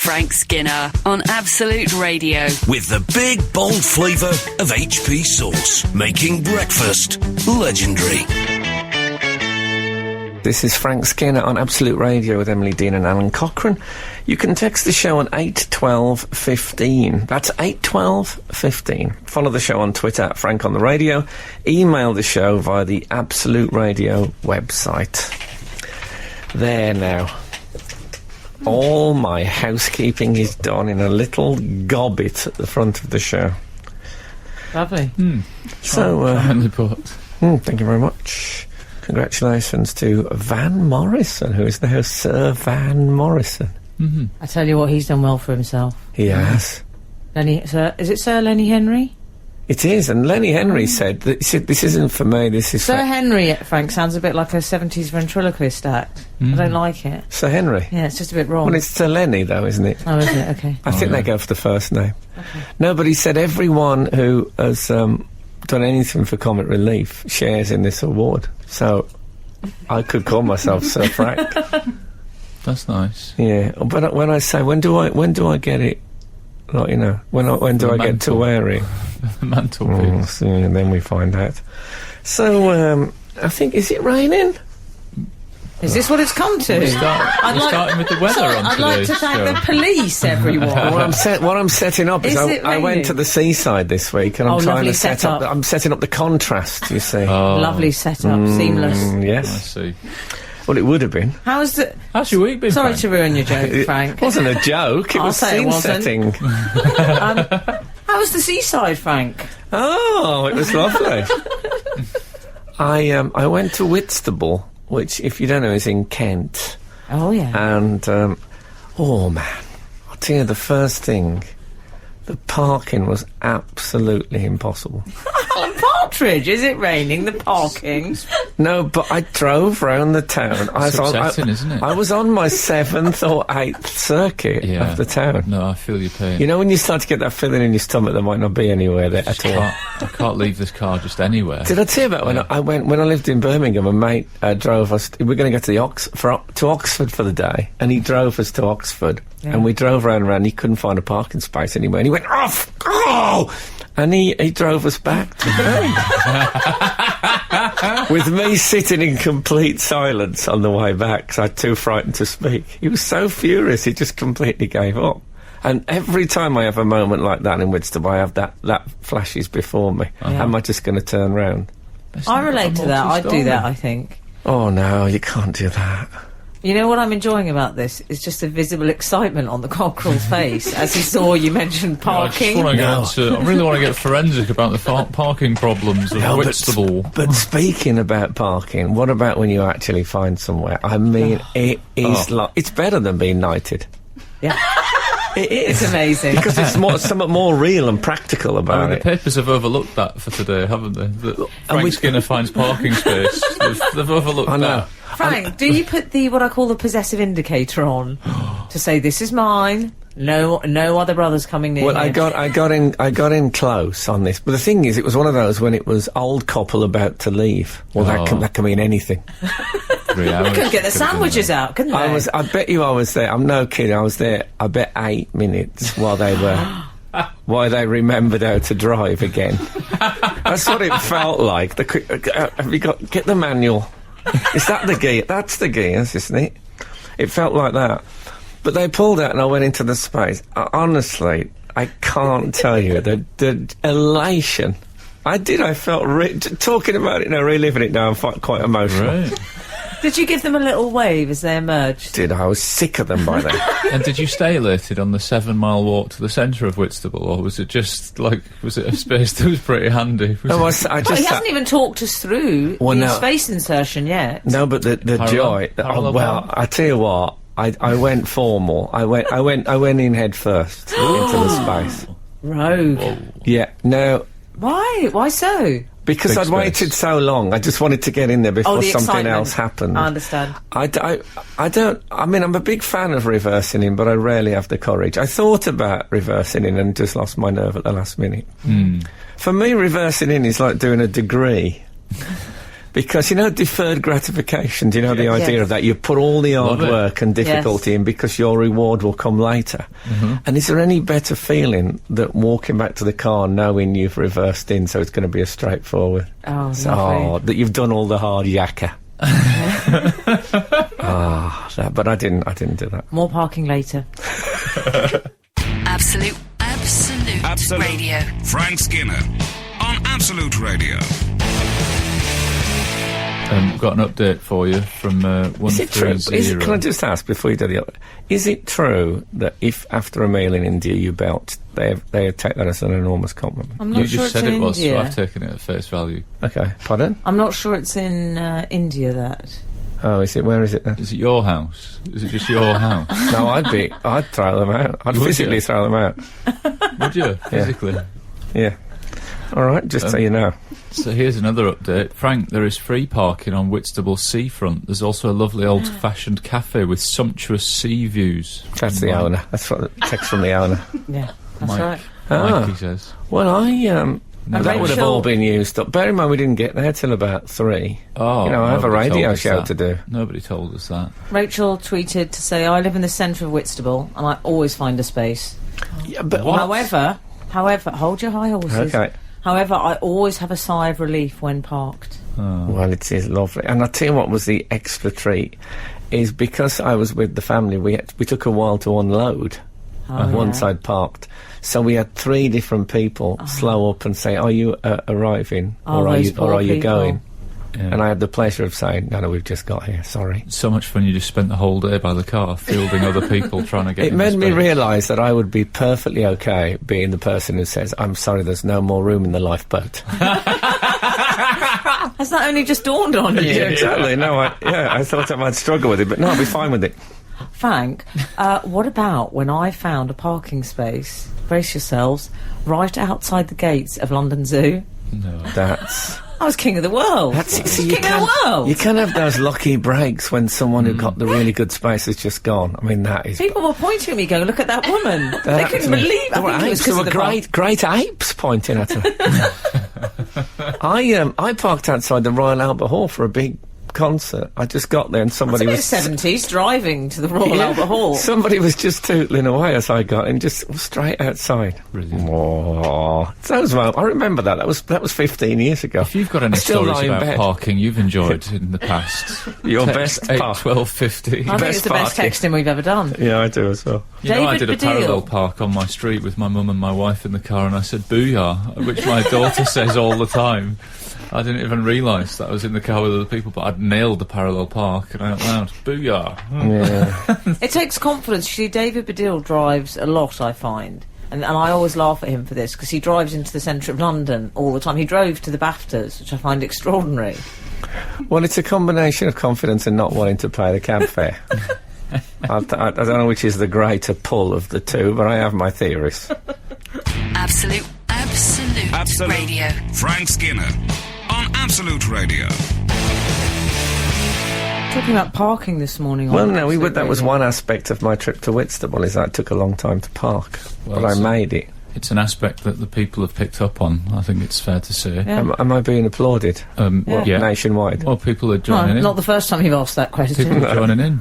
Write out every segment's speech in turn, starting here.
Frank Skinner on Absolute Radio. With the big, bold flavour of HP sauce, making breakfast legendary. This is Frank Skinner on Absolute Radio with Emily Dean and Alan Cochrane. You can text the show on 81215. That's 81215. Follow the show on Twitter at Frank on the Radio. Email the show via the Absolute Radio website. There now. All my housekeeping is done in a little gobbet at the front of the show. Lovely. So, Kindly put. thank you very much. Congratulations to Van Morrison, who is now Sir Van Morrison. Mm-hmm. I tell you what, he's done well for himself. He has. Is it Sir Lenny Henry? It is, and Lenny Henry said, this isn't for me, this is Sir for... Henry, Frank, sounds a bit like a 70s ventriloquist act. I don't like it. Sir Henry? Yeah, it's just a bit wrong. Well, it's Sir Lenny, though, isn't it? Oh, is it? Okay. I think they go for the first name. Okay. No, but he said everyone who has done anything for comic relief shares in this award. So I could call myself Sir Frank. That's nice. Yeah, but when I say when do I get it? Like, you know, when do I get to wear it? The mantelpiece. So, and then we find out. So I think, is it raining? Is this what it's come to? We're starting with the weather on I'd like to thank the police, everyone. What I'm setting up is I went to the seaside this week and I'm trying to set up. I'm setting up the contrast. You see, lovely setup, seamless. Yes, I see. Well, it would have been. How's your week been? Sorry Frank? to ruin your joke, Frank. It wasn't a joke. It was scene setting. How was the seaside, Frank? Oh, it was lovely. I went to Whitstable, which, if you don't know, is in Kent. Oh, yeah. And, oh, man. I'll tell you the first thing. The parking was absolutely impossible. Alan Partridge, is it raining? The parking? No, but I drove round the town. It's upsetting, isn't it? I was on my 7th or 8th circuit of the town. No, I feel your pain. You know when you start to get that feeling in your stomach there might not be anywhere there at all? I can't leave this car just anywhere. Did I tell you about when I lived in Birmingham, a mate drove us... We're going to go to to Oxford for the day, and he drove us to Oxford. Yeah. And we drove round and he couldn't find a parking space anywhere, and he went, off! Oh! And he drove us back to bed. With me sitting in complete silence on the way back, because I was too frightened to speak. He was so furious, he just completely gave up. And every time I have a moment like that in Whitstable, I have that flashes before me. Am I just going to turn round? I relate to that. I'd do that, I think. Oh, no, you can't do that. You know what I'm enjoying about this is just the visible excitement on the cockerel's face as he saw you mention parking. I really want to get forensic about the parking problems of Whitstable. But speaking about parking, what about when you actually find somewhere? I mean, it is it's better than being knighted. Yeah. It is. It's amazing. Because it's somewhat more real and practical about it. The papers have overlooked that for today, haven't they? Frank Skinner finds parking space. They've overlooked that. Frank, do you put what I call the possessive indicator on to say this is mine? No other brothers coming near. Well, I got in close on this, but the thing is, it was one of those when it was old couple about to leave. Well, that can mean anything. 3 hours. They couldn't get the sandwiches out, couldn't they? I bet you I was there. I'm no kidding. I was there. I bet 8 minutes while they remembered how to drive again. That's what it felt like. Have you get the manual? Is that the gear? That's the gears, isn't it? It felt like that. But they pulled out and I went into the space. Honestly, I can't tell you the elation. I felt talking about it now, reliving it now, I'm quite emotional. Right. Did you give them a little wave as they emerged? I was sick of them by then. And did you stay elated on the 7-mile walk to the centre of Whitstable, or was it just was it a space that was pretty handy? He hasn't even talked us through the space insertion yet. No, but the joy. I tell you what, I went formal. I went in head first into the space. Rogue. Whoa. Yeah. No. Why? Why so? Because I'd waited so long. I just wanted to get in there before something else happened. I understand. I mean, I'm a big fan of reversing in, but I rarely have the courage. I thought about reversing in and just lost my nerve at the last minute. For me, reversing in is like doing a degree. Because, deferred gratification, do you know the idea Yes. of that? You put all the hard Love it. work and difficulty in because your reward will come later. Mm-hmm. And is there any better feeling than walking back to the car knowing you've reversed in, so it's going to be a straightforward? Oh, lovely. That you've done all the hard yakka. But I didn't do that. More parking later. Absolute Radio. Frank Skinner on Absolute Radio. We've got an update for you from Is it true? 130. Can I just ask before you do the other? Is it true that if after a meal in India you belch, they take that as an enormous compliment? I'm not You sure just it's said in it was, so India. I've taken it at face value. Okay, pardon? I'm not sure it's in India, that. Oh, is it? Where is it then? Is it your house? Is it just your house? No, I'd throw them out. I'd Would physically you? throw them out. Would you? Physically? Yeah. All right, just so you know. So here's another update. Frank, there is free parking on Whitstable seafront. There's also a lovely old-fashioned cafe with sumptuous sea views. That's the owner. That's what the text from the owner. Yeah, that's Mike. right. Mikey says. Well, that would have Rachel- all been used up. Bear in mind, we didn't get there till about 3. Oh, I have a nobody radio told us show that. to do. Nobody told us that. Rachel tweeted to say, I live in the centre of Whitstable and I always find a space. Yeah, but However, hold your high horses. Okay. However, I always have a sigh of relief when parked. Well, it is lovely. And I'll tell you what was the extra treat, is because I was with the family, we took a while to unload once I'd parked. So we had 3 different people slow up and say, are you arriving or are those you poor people. going? Yeah. And I had the pleasure of saying, no, we've just got here, sorry. So much fun you just spent the whole day by the car fielding other people trying to get It in made the me space. realise that I would be perfectly okay being the person who says, I'm sorry, there's no more room in the lifeboat. Has that only just dawned on you? Yeah, exactly. No, I thought I might struggle with it, but no, I'll be fine with it. Frank, what about when I found a parking space, brace yourselves, right outside the gates of London Zoo? No. That's... I was king of the world. That's it. So King of the world. You can have those lucky breaks when someone who got the really good space has just gone. I mean, that is... People were pointing at me going, look at that woman. They couldn't believe it. There were I think it was apes. There 'cause were of the great apes pointing at her. I parked outside the Royal Albert Hall for a big concert. I just got there and somebody was... It's a bit 70s, driving to the Royal Yeah. Albert Hall. Somebody was just tootling away as I got in, just straight outside. Brilliant. Oh, that was well. I remember that. That was 15 years ago. If you've got any I still stories lie in about bed. parking you've enjoyed in the past, Your text best 8 park. 12 50. I think best it's the best parking. texting we've ever done. Yeah, I do as well. You know, I David did a Baddiel. parallel park on my street with my mum and my wife in the car, and I said "booyah," which my daughter says all the time. I didn't even realise that I was in the car with other people, but I'd nailed the parallel park, and out loud, "booyah." Yeah. It takes confidence. You see, David Baddiel drives a lot, I find. And I always laugh at him for this, because he drives into the centre of London all the time. He drove to the BAFTAs, which I find extraordinary. Well, it's a combination of confidence and not wanting to pay the cab fare. I don't know which is the greater pull of the two, but I have my theories. Absolute Radio. Frank Skinner on Absolute Radio. Talking about parking this morning. Well, on no, Absolute that was Radio. one aspect of my trip to Whitstable, is that it took a long time to park. Well, but I so- made it. It's an aspect that the people have picked up on. I think it's fair to say. Yeah. Am I being applauded? Yeah. Nationwide? Well, people are No, joining in. not the first time you've asked that question. People are joining in.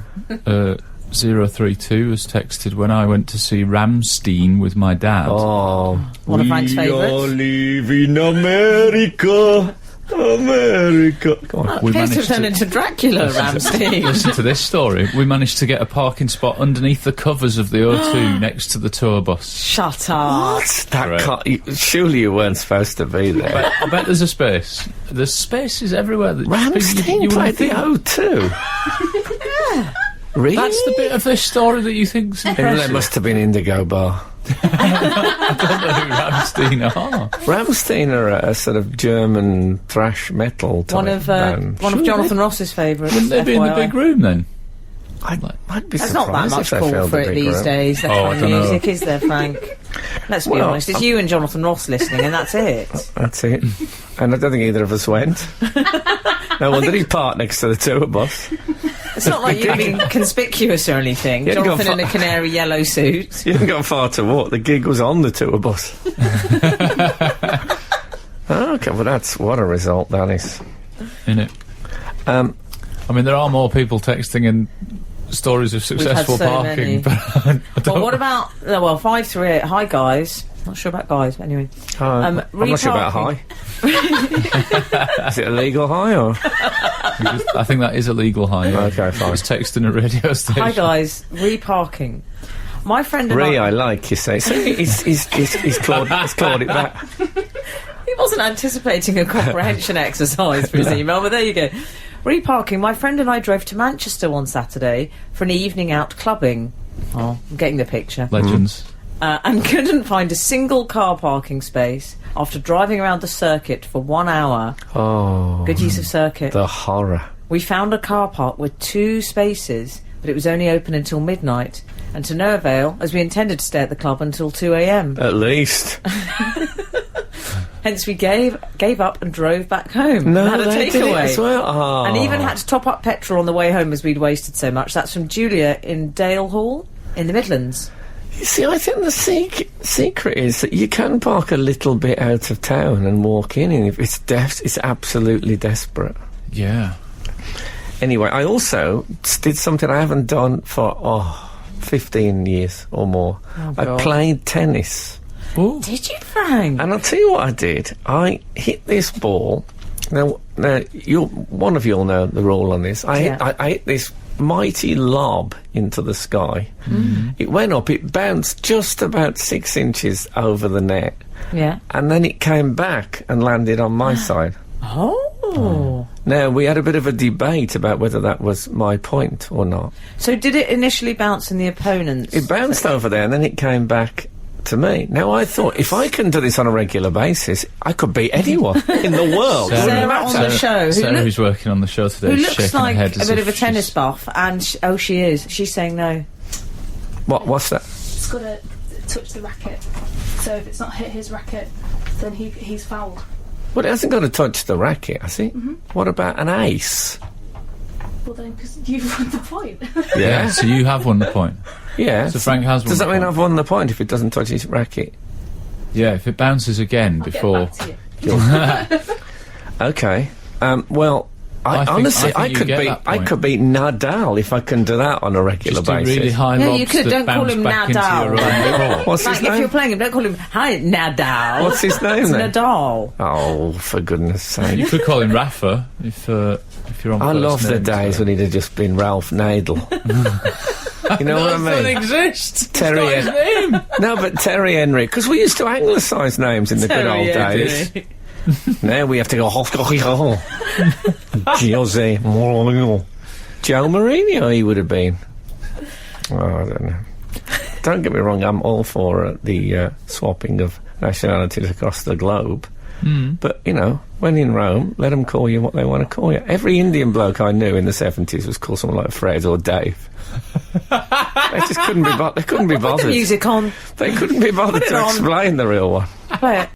032 has texted, when I went to see Ramstein with my dad. Oh. One of Frank's favourites. live in America. America. Go on. We Appears to managed have turned to- into Dracula, Ramstein. Listen to this story. We managed to get a parking spot underneath the covers of the O2 next to the tour bus. Shut up. What? That Right. surely you weren't supposed to be there. I bet there's a space. There's spaces everywhere. That Ramstein you played the wouldn't think. O2. Really? That's the bit of this story that you think's There impressive. must have been Indigo Bar. I don't know who Ramstein are. Ramstein are a sort of German thrash metal type One of band. Jonathan Ross's favourites. Wouldn't they be in the FYI. big room then? I'd be There's not that surprised much if they call filled for the it big these room. days. That Oh, I kind of dunno. music, is there, Frank? Let's be Well, honest. It's you and Jonathan Ross listening, and that's it. That's it. And I don't think either of us went. No wonder he parked next to the tour bus. It's not like you've been conspicuous or anything. You hadn't Jonathan gone in a canary yellow suit. You haven't got far to walk. The gig was on the tour bus. Okay, well, what a result that is. innit? I mean, there are more people texting in stories of successful so parking. many. But Well, what about 538? Hi guys. Not sure about guys, but anyway. I'm not sure about high. Is it a legal high or? I think that is a legal high. Yeah. Okay, fine. I was texting a radio station. Hi guys. Reparking. My friend and I like you say. So he's clawed it back. He wasn't anticipating a comprehension exercise for his email, but there you go. Reparking. My friend and I drove to Manchester one Saturday for an evening out clubbing. Oh, I'm getting the picture. Legends. And couldn't find a single car parking space after driving around the circuit for 1 hour. Oh. Good use of circuit. The horror. We found a car park with 2 spaces, but it was only open until midnight. And to no avail, as we intended to stay at the club until 2 a.m. At least. Hence we gave up and drove back home. No, and had a they did it takeaway. as well. Oh. And even had to top up petrol on the way home as we'd wasted so much. That's from Julia in Dale Hall in the Midlands. You see, I think the secret is that you can park a little bit out of town and walk in, and if it's absolutely desperate. Yeah. Anyway, I also did something I haven't done for 15 years or more. Oh, I God. played tennis. Ooh. Did you, Frank? And I'll tell you what I did. I hit this ball. Now one of you'll know the rule on this. I hit this mighty lob into the sky. It went up, it bounced just about 6 inches over the net, Yeah. and then it came back and landed on my side. Oh. Now, we had a bit of a debate about whether that was my point or not. So did it initially bounce in the opponent's? It bounced over there and then it came back to me. Now, I thought, if I can do this on a regular basis, I could beat anyone in the world. Sarah- Doesn't Sarah matter. on the show, Sarah, who's working on the show today, who is looks shaking like her head a as bit if of a tennis she's- buff, and she is. She's saying no. What's that? It's got to touch the racket. So if it's not hit his racket, then he's fouled. Well, it hasn't got to touch the racket, has it? Mm-hmm. What about an ace? Well then, because you've won the point. Yeah, so you have won the point. Yeah. So Frank has won Does the that mean point. I've won the point if it doesn't touch his racket? Yeah, if it bounces again I'll before... get back to you. Okay. Well, I think honestly, I you could get beat that point. Nadal if I can do that on a regular Just do basis. really high Yeah, lobs you could- that don't call bounce him back Nadal. into your own court. What's his Frank, if name? you're playing him, don't call him Hi Nadal. What's his name It's then? Nadal. Oh, for goodness sake. You could call him Rafa if you're on I first love the names, days when he'd have just been Ralph Nadal. You know what I That mean? exists. Terry It's not his name. No, but Terry Henry, because we used to anglicise names in the good old days. Now we have to go Jose Mourinho. Joe Mourinho, he would have been. Oh, I don't know. Don't get me wrong, I'm all for the swapping of nationalities across the globe. But, you know, when in Rome, let them call you what they want to call you. Every Indian bloke I knew in the 70s was called someone like Fred or Dave. They just couldn't be bothered. They couldn't be Put the bothered. music on. They couldn't be bothered Put it to on. explain the real one. Play it.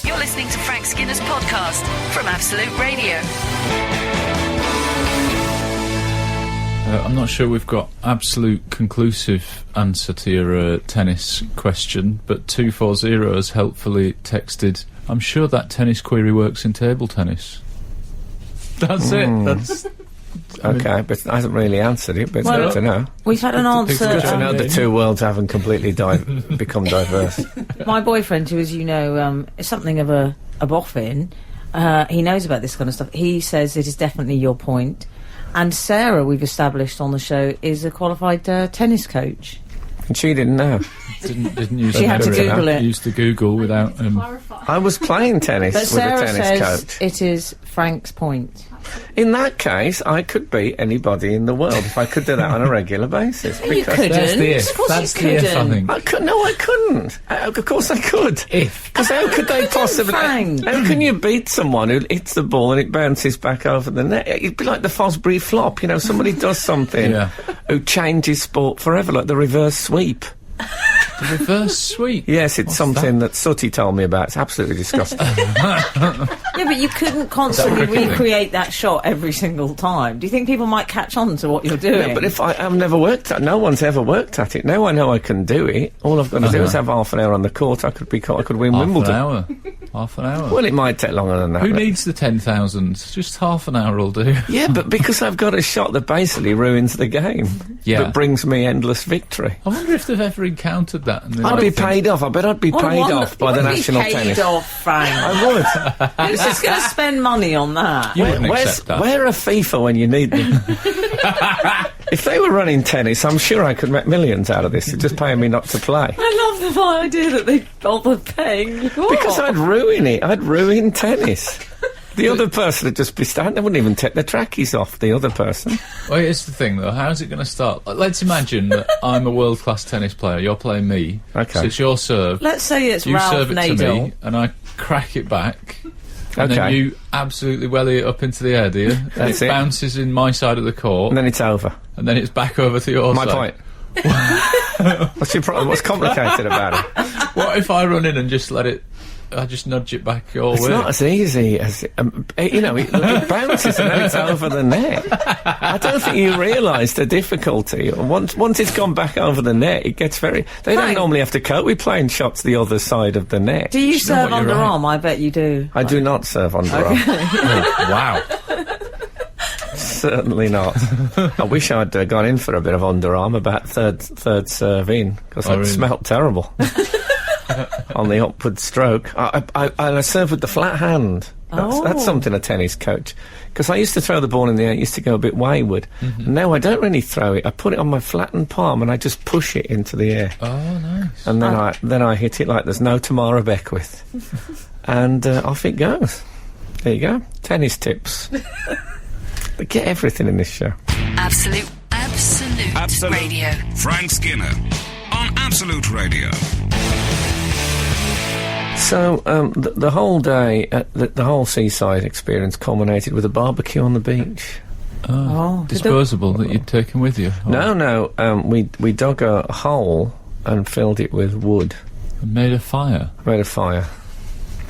You're listening to Frank Skinner's podcast from Absolute Radio. I'm not sure we've got absolute conclusive answer to your tennis question, but 240 has helpfully texted, I'm sure that tennis query works in table tennis. That's it. That's Okay, but it hasn't really answered it, but it's Well, good to know. We've had an It's a answer. good To know the two worlds haven't completely become diverse. My boyfriend, who, as you know, is something of a boffin, he knows about this kind of stuff. He says it is definitely your point. And Sarah, we've established on the show, is a qualified tennis coach. And she didn't know. didn't use She had to Google Google it. Use the Google without Clarify. I was playing tennis But with Sarah a tennis says coach. it is Frank's point. In that case, I could beat anybody in the world if I could do that on a regular basis. You because couldn't. That's the if. Of course That's you the if, I couldn't. think. I could. No, I couldn't. Of course, I could. If. Because how could they possibly? Frank. How can you beat someone who hits the ball and it bounces back over the net? It'd be like the Fosbury flop. You know, somebody does something Yeah. who changes sport forever, like the reverse sweep. The reverse sweep. Yes, it's What's something that Sooty told me about. It's absolutely disgusting. Yeah, but you couldn't constantly recreate that shot every single time. Do you think people might catch on to what you're doing? Yeah, but if I've never worked at, no one's ever worked at it. Now I know I can do it. All I've got to do is have half an hour on the court. I could win Half Wimbledon. an hour. Half an hour. Well, it might take longer than that. Who but- needs the 10,000? Just half an hour will do. Yeah, but because I've got a shot that basically ruins the game. Yeah. But brings me endless victory. I wonder if they've ever encountered that. And I'd be paid off. I bet I'd be paid off by the national tennis. Paid off, Frank. I would. Who's just going to spend money on that? You wouldn't accept that. Where are FIFA when you need them? If they were running tennis, I'm sure I could make millions out of this. They're just paying me not to play. I love the idea that they bother paying you. Because I'd ruin it. I'd ruin tennis. The other person would just be standing. They wouldn't even take their trackies off, the other person. Well, here's the thing, though. How's it going to start? Like, let's imagine that I'm a world-class tennis player. You're playing me. Okay. So it's your serve. Let's say it's You Ralph serve it to Nadal. me, and I crack it back. And Okay. then you absolutely welly it up into the air, do you? That's it it. bounces in my side of the court, And then it's over. and then it's back over to your My side. point. What's your problem? What's complicated about it? What if I run in and just let it... I just nudge it back your It's way? not as easy as it bounces and then it's over the net. I don't think you realise the difficulty. Once it's gone back over the net, it gets very. They don't Frank. normally have to cope with playing shots the other side of the net. Do you serve what, you're underarm? I bet you do. I do not serve underarm. Wow. Certainly not. I wish I'd gone in for a bit of underarm about third serve in because it really? smelt terrible. On the upward stroke. I serve with the flat hand. That's something a tennis coach. Because I used to throw the ball in the air, it used to go a bit wayward. And now I don't really throw it. I put it on my flattened palm and I just push it into the air. Oh, nice. And then I hit it like there's no tomorrow Beckwith. And off it goes. There you go. Tennis tips. But get everything in this show. Absolute Radio. Frank Skinner on Absolute Radio. So the whole day, the whole seaside experience culminated with a barbecue on the beach. Disposable that you'd taken with you? Or No. We dug a hole and filled it with wood. made a fire? Made a fire.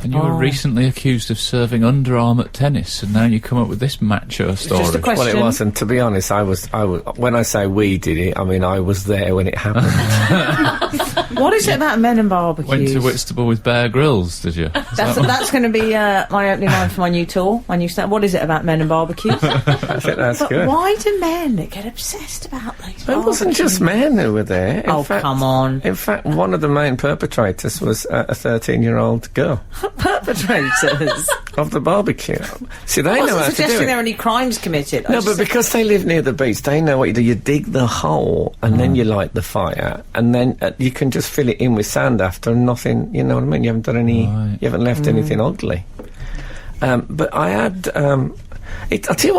And you were recently accused of serving underarm at tennis, and now you come up with this macho story. Just a question. Well, it wasn't. To be honest, I was. When I say we did it, I mean I was there when it happened. What is it about men and barbecues? Went to Whitstable with Bear Grylls, did you? That's going to be my opening line for my new tour. My new stand. What is it about men and barbecues? I think that's But good. why do men get obsessed about these? It wasn't just men who were there. In fact, come on. In fact, one of the main perpetrators was a 13-year-old girl Perpetrators. of the barbecue. See, they I know wasn't how to do suggesting there it. are any crimes committed. No, but because they live near the beach, they know what you do. You dig the hole, and then you light the fire, and then you can just fill it in with sand after, and nothing. You know what I mean? You haven't done any. Right. You haven't left anything ugly. But I had. I'll tell you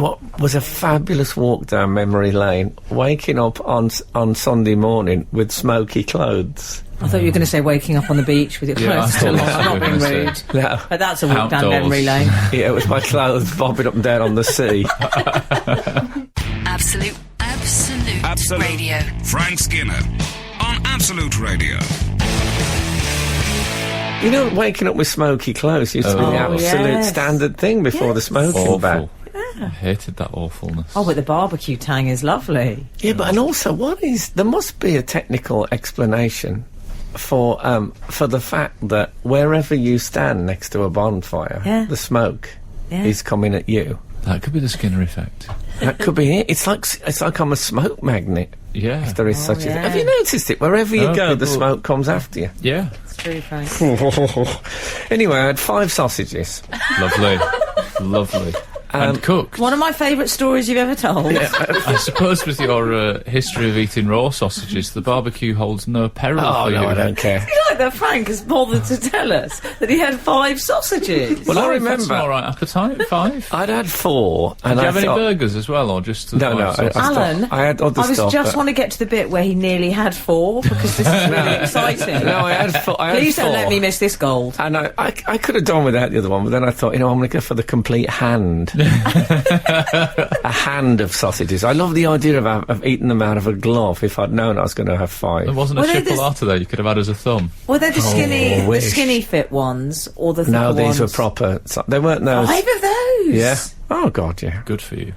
what was a fabulous walk down memory lane. Waking up on Sunday morning with smoky clothes. I thought you were going to say waking up on the beach with your Yeah, clothes I still thought on. you Not were being gonna rude. say. No. But that's a walk down Outdoors. memory lane. Yeah, it was my clothes bobbing up and down on the sea. Absolute Radio. Frank Skinner on Absolute Radio. You know, waking up with smoky clothes used to be the Oh, absolute yes. standard thing before the smoking ban. Awful. I hated that awfulness. Oh, but the barbecue tang is lovely. Yeah, but and also, there must be a technical explanation for the fact that wherever you stand next to a bonfire, Yeah. the smoke Yeah. is coming at you. That could be the Skinner effect. That could be it. It's like I'm a smoke magnet. Yeah. If there is such a thing. yeah. Have you noticed it? Wherever you No, go, the people- smoke comes after you. Yeah. It's true, Frank. Anyway, I had 5 sausages. Lovely. Lovely. And cooked. One of my favourite stories you've ever told. I suppose with your history of eating raw sausages, the barbecue holds no peril Oh for no, you. I don't care. You like that Frank has bothered to tell us that he had 5 sausages. Well, I Sorry, that's an remember all right appetite. 5. I'd had 4, and Did you I have any thought, burgers as well, or just the No, 5 no, sausages? Alan, I had other I was stuff. just but- want to get to the bit where he nearly had 4 because this is really exciting. No, I had 4. Please don't let me miss this gold. And I could have done without the other one, but then I thought, I'm going to go for the complete hand. A hand of sausages. I love the idea of eating them out of a glove if I'd known I was going to have 5. There wasn't a Well, they just- chipolata there you could have had as a thumb. Were they the I wish. skinny fit ones or the thicker No, these ones? were proper. They weren't those. 5 of those? Yeah. Oh, God, yeah. Good for you.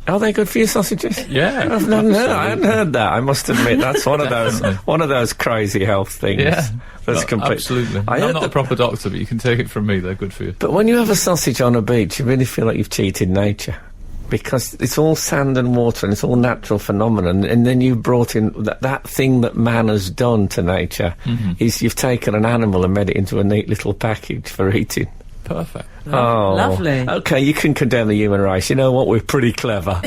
Are they good for your sausages? Yeah. No, I hadn't heard that. I must admit, that's one of those crazy health things. Yeah. That's complete. Absolutely. I I'm heard not a proper doctor, but you can take it from me. They're good for you. But when you have a sausage on a beach, you really feel like you've cheated nature. Because it's all sand and water and it's all natural phenomenon, and then you've brought in that thing that man has done to nature is you've taken an animal and made it into a neat little package for eating. Perfect. Oh, Lovely. Okay, you can condemn the human race. You know what? We're pretty clever.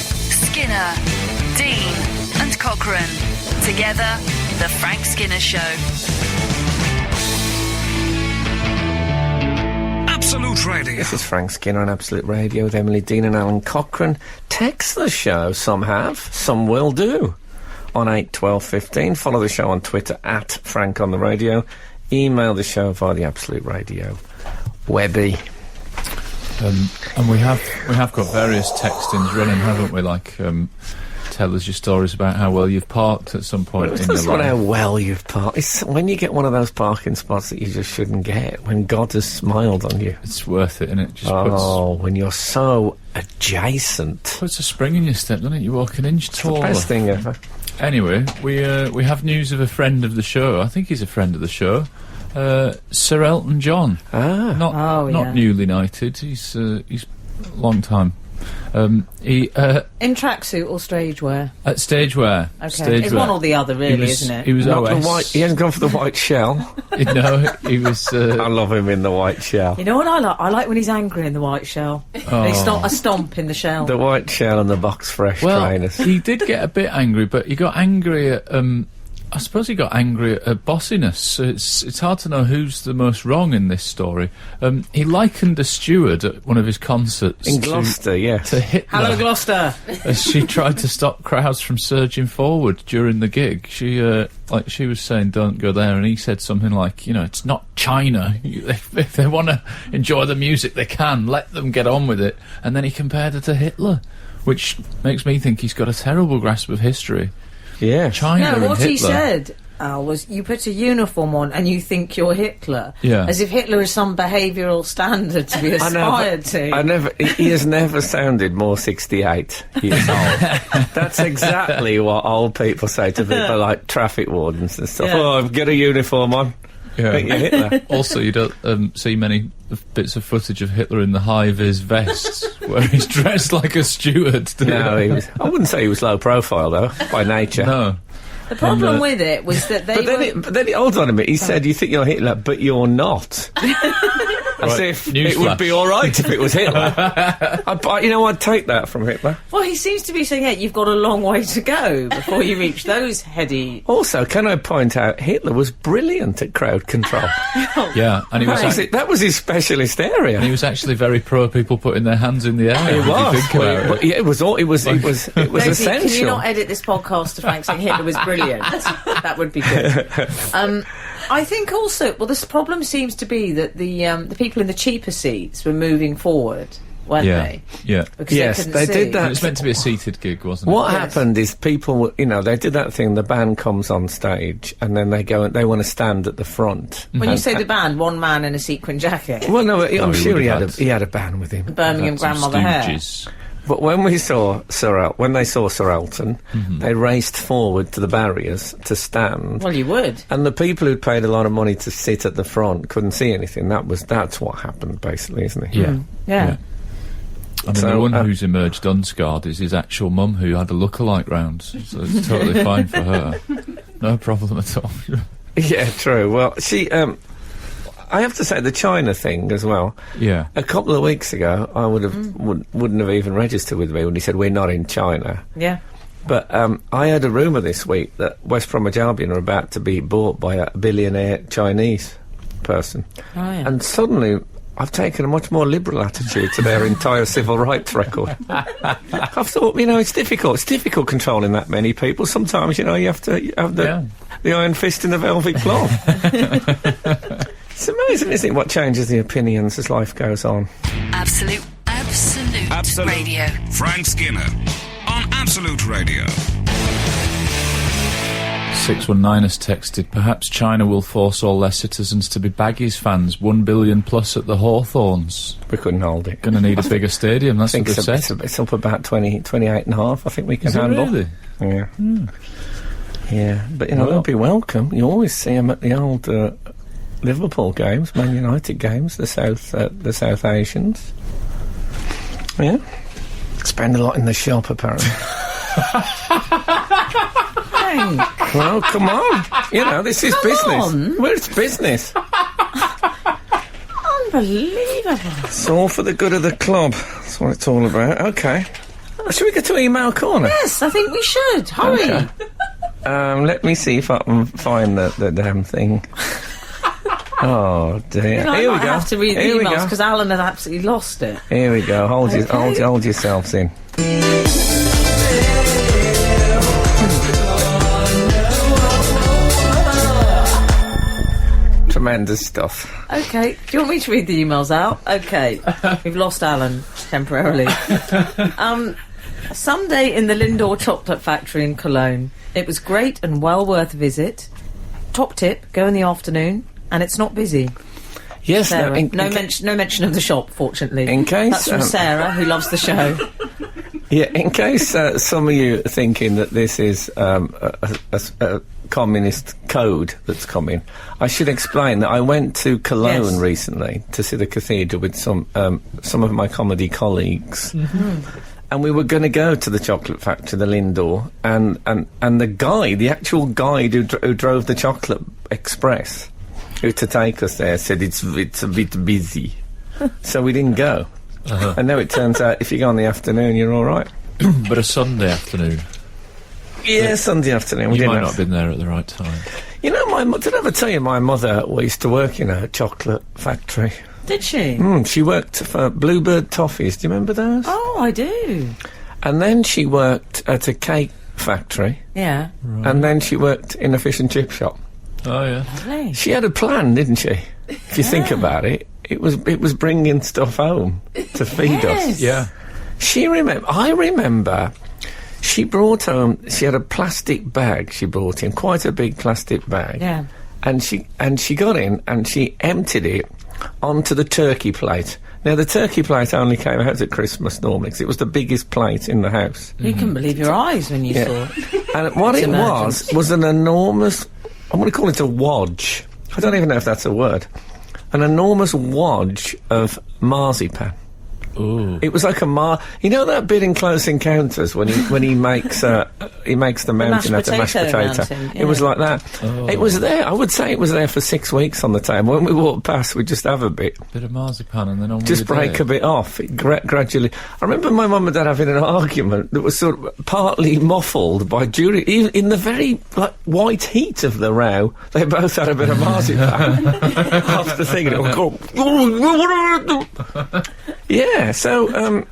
Skinner, Dean, and Cochrane. Together, The Frank Skinner Show. Absolute Radio. This is Frank Skinner on Absolute Radio with Emily Dean and Alan Cochrane. Text the show. Some have, some will do. On 8 12 15. Follow the show on Twitter at Frank on the Radio. Email the show via the Absolute Radio Webby. And we have got various textings running, haven't we? Like, tell us your stories about how well you've parked at some point in your life. It's not how well you've parked. It's when you get one of those parking spots that you just shouldn't get, when God has smiled on you. It's worth it, innit? Just when you're so adjacent. puts a spring in your step, doesn't it? You walk an inch taller. The best thing ever. Anyway, we have news of a friend of the show. I think he's a friend of the show. Sir Elton John. Not newly knighted. He's long time. He in tracksuit or stage wear? At stage wear. Okay, stage it's wear. one or the other, really, isn't it? He was Not the OS. white, he hasn't gone for the white shell. No, he was. I love him in the white shell. You know what I like? I like when he's angry in the white shell. And he's not a stomp in the shell. The white shell and the box fresh trainers. He did get a bit angry, but he got angry at. I suppose he got angry at bossiness. So it's hard to know who's the most wrong in this story. He likened a steward at one of his concerts In Gloucester, yes. to Hitler. Hello, Gloucester. As she tried to stop crowds from surging forward during the gig. She was saying, "Don't go there," and he said something like, "It's not China. If they want to enjoy the music, they can. Let them get on with it." And then he compared her to Hitler, which makes me think he's got a terrible grasp of history. Yeah. China No, and what Hitler. he said was you put a uniform on and you think you're Hitler. Yeah. As if Hitler is some behavioural standard to be aspired to. He has never sounded more 68 years old. That's exactly what old people say to people like traffic wardens and stuff. Yeah. Oh, get a uniform on. Yeah. Think you're Hitler. Also, you don't see many bits of footage of Hitler in the high-vis vests where he's dressed like a steward. No, I wouldn't say he was low profile, though, by nature. No. The problem with it was that they But then, hold on a minute, he said, you think you're Hitler, but you're not. As if it would be all right if it was Hitler. I'd take that from Hitler. Well, he seems to be saying, yeah, you've got a long way to go before you reach those heady... Also, can I point out, Hitler was brilliant at crowd control. Yeah, and he was That was his specialist area. and he was actually very pro people putting their hands in the air. It if you was. think about it. It was Daisy, essential. can you not edit this podcast to Frank saying Hitler was brilliant? That would be good. I think also, the problem seems to be that the people in the cheaper seats were moving forward, weren't they? Yeah. Because Yes, couldn't they see. did that. It was meant to be a seated gig, wasn't What it? happened is people, they did that thing, the band comes on stage, and then they go and they want to stand at the front. When you say the band, one man in a sequin jacket. Well, no, I'm he sure would he have had a band with him. Birmingham Some grandmother hair. stooges. But when they saw Sir Elton, they raced forward to the barriers to stand. Well, you would. And the people who'd paid a lot of money to sit at the front couldn't see anything. That's what happened, basically, isn't it? Yeah. Yeah. I mean, So, the one who's emerged unscarred is his actual mum, who had a lookalike round, so it's totally fine for her. No problem at all. Yeah, true. Well, I have to say the China thing as well. Yeah. A couple of weeks ago, I wouldn't have even registered with me when he said we're not in China. Yeah. But I heard a rumour this week that West Bromwich Albion are about to be bought by a billionaire Chinese person. Oh, yeah. And suddenly, I've taken a much more liberal attitude to their entire civil rights record. I've thought, it's difficult. It's difficult controlling that many people. Sometimes, you have to have the iron fist in the velvet cloth. It's amazing, isn't it, what changes the opinions as life goes on? Absolute Radio. Frank Skinner on Absolute Radio. 619 has texted, perhaps China will force all their citizens to be Baggies fans, 1 billion plus at the Hawthorns. We couldn't hold it. Going to need a bigger stadium, that's what they've said. It's up about 28 and a half, I think we can Is it handle. really? Yeah. Yeah, but they'll be welcome. You always see them at the old Liverpool games, Man United games, the South Asians. Yeah. Spend a lot in the shop, apparently. Well, come on. This is business. Well, it's business. Unbelievable. It's all for the good of the club. That's what it's all about. Okay. Should we get to email corner? Yes, I think we should. Hurry. Okay. Let me see if I can find the damn thing. Oh dear! I Here we might go. have to read the Here we emails go. because Alan has absolutely lost it. Here we go. Hold yourselves in. Tremendous stuff. Okay, do you want me to read the emails out? Okay, we've lost Alan temporarily. Someday in the Lindor Chocolate Factory in Cologne. It was great and well worth a visit. Top tip, go in the afternoon, and it's not busy. Yes, Sarah. No mention of the shop, fortunately. In case... That's from Sarah, who loves the show. Yeah, in case some of you are thinking that this is a communist code that's coming, I should explain that I went to Cologne recently to see the cathedral with some of my comedy colleagues. Mm-hmm. And we were going to go to the chocolate factory, the Lindor, and the guide, the actual guide who drove the chocolate express, who to take us there, said it's a bit busy. So we didn't go. Uh-huh. And now it turns out if you go in the afternoon, you're all right. But a Sunday afternoon. Yeah, Sunday afternoon. You might not have been there at the right time. You know, did I ever tell you my mother used to work in a chocolate factory? Did she? She worked for Bluebird Toffees. Do you remember those? Oh, I do. And then she worked at a cake factory. Yeah. Right. And then she worked in a fish and chip shop. Oh, yeah. Lovely. She had a plan, didn't she? If you think about it, it was bringing stuff home to feed us. Yeah. I remember she brought home, she had a plastic bag she brought in, quite a big plastic bag. Yeah. And she got in and she emptied it onto the turkey plate. Now, the turkey plate only came out at Christmas normally because it was the biggest plate in the house. You couldn't believe your eyes when you saw it. And what it was an enormous, I'm going to call it a wodge. I don't even know if that's a word. An enormous wodge of marzipan. Ooh. It was like you know that bit in Close Encounters when he makes the mountain out of mashed potato. Mountain, yeah. It was like that. Oh. It was there. I would say it was there for 6 weeks on the table. When we walked past, we'd just have a bit. Bit of marzipan and then on Just break a bit off. It gradually. I remember my mum and dad having an argument that was sort of partly muffled by even in the very white heat of the row. They both had a bit of marzipan after thinking it would go. Yeah, so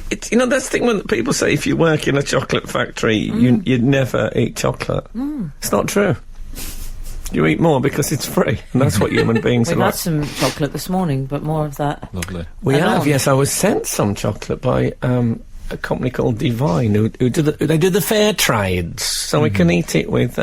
it's that's the thing when people say if you work in a chocolate factory, you'd never eat chocolate. It's not true. You eat more because it's free, and that's what human beings are We've like. had some chocolate this morning, but more of that. Lovely. We have, yes. I was sent some chocolate by a company called Divine, who do the fair trades, so we can eat it with.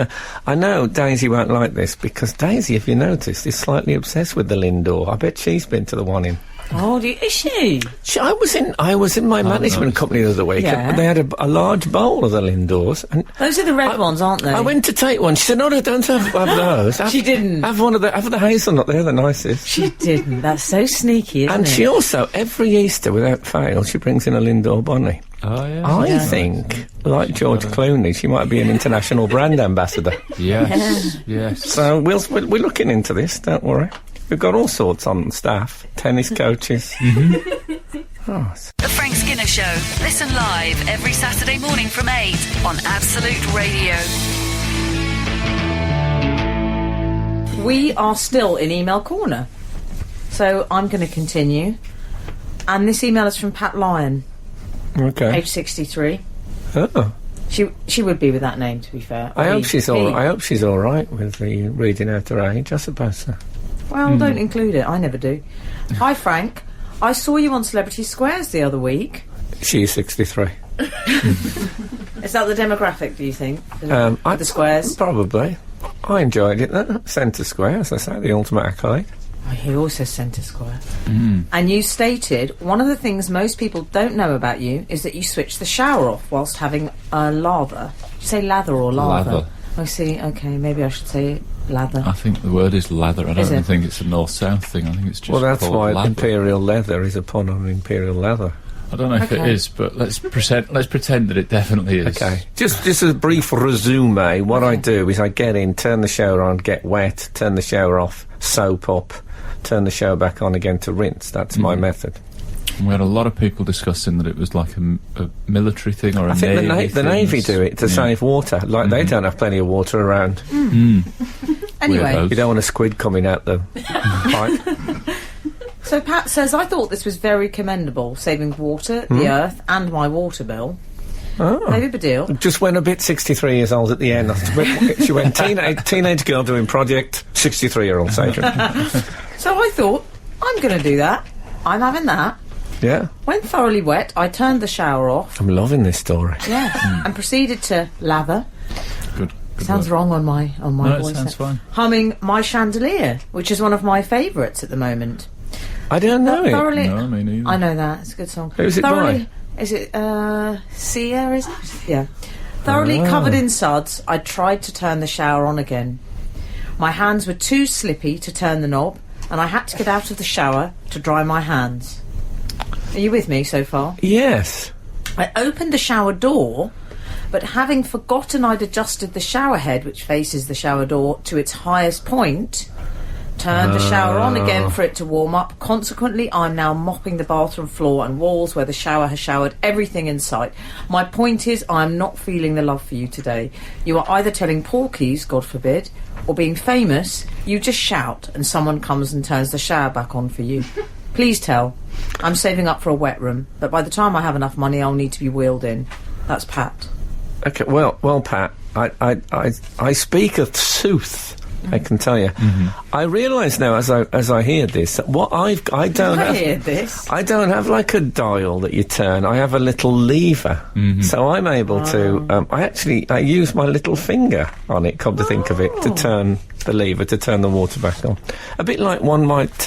I know Daisy won't like this because Daisy, if you noticed, is slightly obsessed with the Lindor. I bet she's been to the one in. Oh, is she? I was in my management company the other week, and they had a large bowl of the Lindors. And those are the red ones, aren't they? I went to take one. She said, "No, don't have those." She didn't. Have the hazelnut. They're the nicest. She didn't. That's so sneaky, isn't it? And she also, every Easter, without fail, she brings in a Lindor bunny. Oh, yeah. I think, like George Clooney, she might be an international brand ambassador. Yes, yes. So we're looking into this. Don't worry. We've got all sorts on staff, tennis coaches. Oh. The Frank Skinner Show. Listen live every Saturday morning from 8 on Absolute Radio. We are still in email corner. So I'm going to continue. And this email is from Pat Lyon. Okay. Age 63. Oh. She would be with that name, to be fair. I hope she's all right with the reading out her age, I suppose so. Well, don't include it. I never do. Hi, Frank. I saw you on Celebrity Squares the other week. She's 63. Is that the demographic, do you think? The squares? Probably. I enjoyed it, though. Centre Square, as I say, the ultimate accolade. Oh, he also Centre Square. And you stated, one of the things most people don't know about you is that you switch the shower off whilst having a lather. Did you say lather or lather? Lather. I see, okay, maybe I should say lather. I think the word is lather. I don't even think it's a north-south thing. I think it's just Well, that's called why lather. imperial leather is a pun on imperial leather. I don't know if it is, but let's pretend that it definitely is. Okay. Just as a brief resume, what I do is I get in, turn the shower on, get wet, turn the shower off, soap up, turn the shower back on again to rinse. That's my method. And we had a lot of people discussing that it was like a military thing or a I think navy the Navy do it to save water. Like, they don't have plenty of water around. Anyway, Weirdos. You don't want a squid coming out the pipe. so Pat says, I thought this was very commendable, saving water, the earth, and my water bill. Oh. Maybe Badil. Just went a bit 63 years old at the end. She went teenage girl doing project, 63-year-old Satan. So I thought, I'm going to do that. I'm having that. Yeah. When thoroughly wet, I turned the shower off. I'm loving this story. Yeah. And proceeded to lather. Good Sounds work. wrong on my No, voice. it sounds fine. Humming My Chandelier, which is one of my favourites at the moment. I don't know it. Thoroughly, No, me neither. I know that. It's a good song. Who's it thoroughly, by? Is it Sia? Is it? Yeah. Thoroughly covered in suds, I tried to turn the shower on again. My hands were too slippy to turn the knob, and I had to get out of the shower to dry my hands. Are you with me so far? Yes. I opened the shower door, but having forgotten I'd adjusted the shower head, which faces the shower door, to its highest point, turned the shower on again for it to warm up. Consequently, I'm now mopping the bathroom floor and walls where the shower has showered everything in sight. My point is, I'm not feeling the love for you today. You are either telling porkies, God forbid, or being famous, you just shout and someone comes and turns the shower back on for you. Please tell. I'm saving up for a wet room, but by the time I have enough money, I'll need to be wheeled in. That's Pat. Okay. Well, Pat. I speak of sooth. I can tell you. I realise now, as I hear this, that what I don't have. hear this. I don't have like a dial that you turn. I have a little lever, so I'm able to. I use my little finger on it. Come to think of it, to turn the lever, to turn the water back on. A bit like one might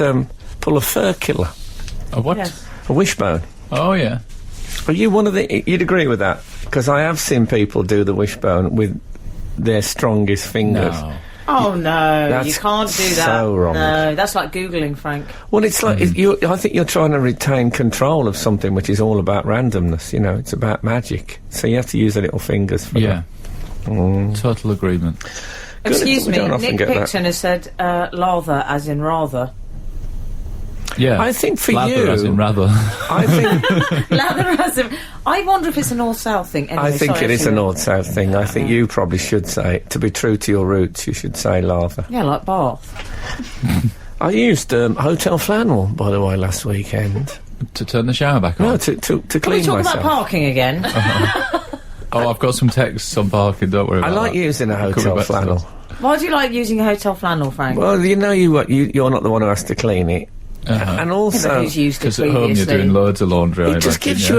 pull a furcular, A what? Yes. a wishbone. Oh, yeah. Are you one of the? You'd agree with that? Because I have seen people do the wishbone with their strongest fingers. No. Oh no, That's you can't do that. so wrong. No, that's like Googling, Frank. Well, it's like I think you're trying to retain control of something which is all about randomness. You know, it's about magic. So you have to use the little fingers for Yeah. that. Total agreement. Excuse we me, don't often Nick get that. Picton has said lather as in rather. Yeah. I think for Lather, you, as in rather. I think Lather as in... I wonder if it's a north-south thing. Anyway, I think sorry, it is a Sheila. north-south thing. I think you probably should say, to be true to your roots, you should say lather. Yeah, like Bath. I used hotel flannel, by the way, last weekend. To turn the shower back on. No, to Can we clean talk myself. about parking again? Oh, I've got some texts on parking, don't worry I about like that. using a Coming hotel back to flannel. Why do you like using a hotel flannel, Frank? Well, you know you're not the one who has to clean it. And But also, who's used it Because at home you're previously? doing loads of laundry, I it just reckon, gives yeah.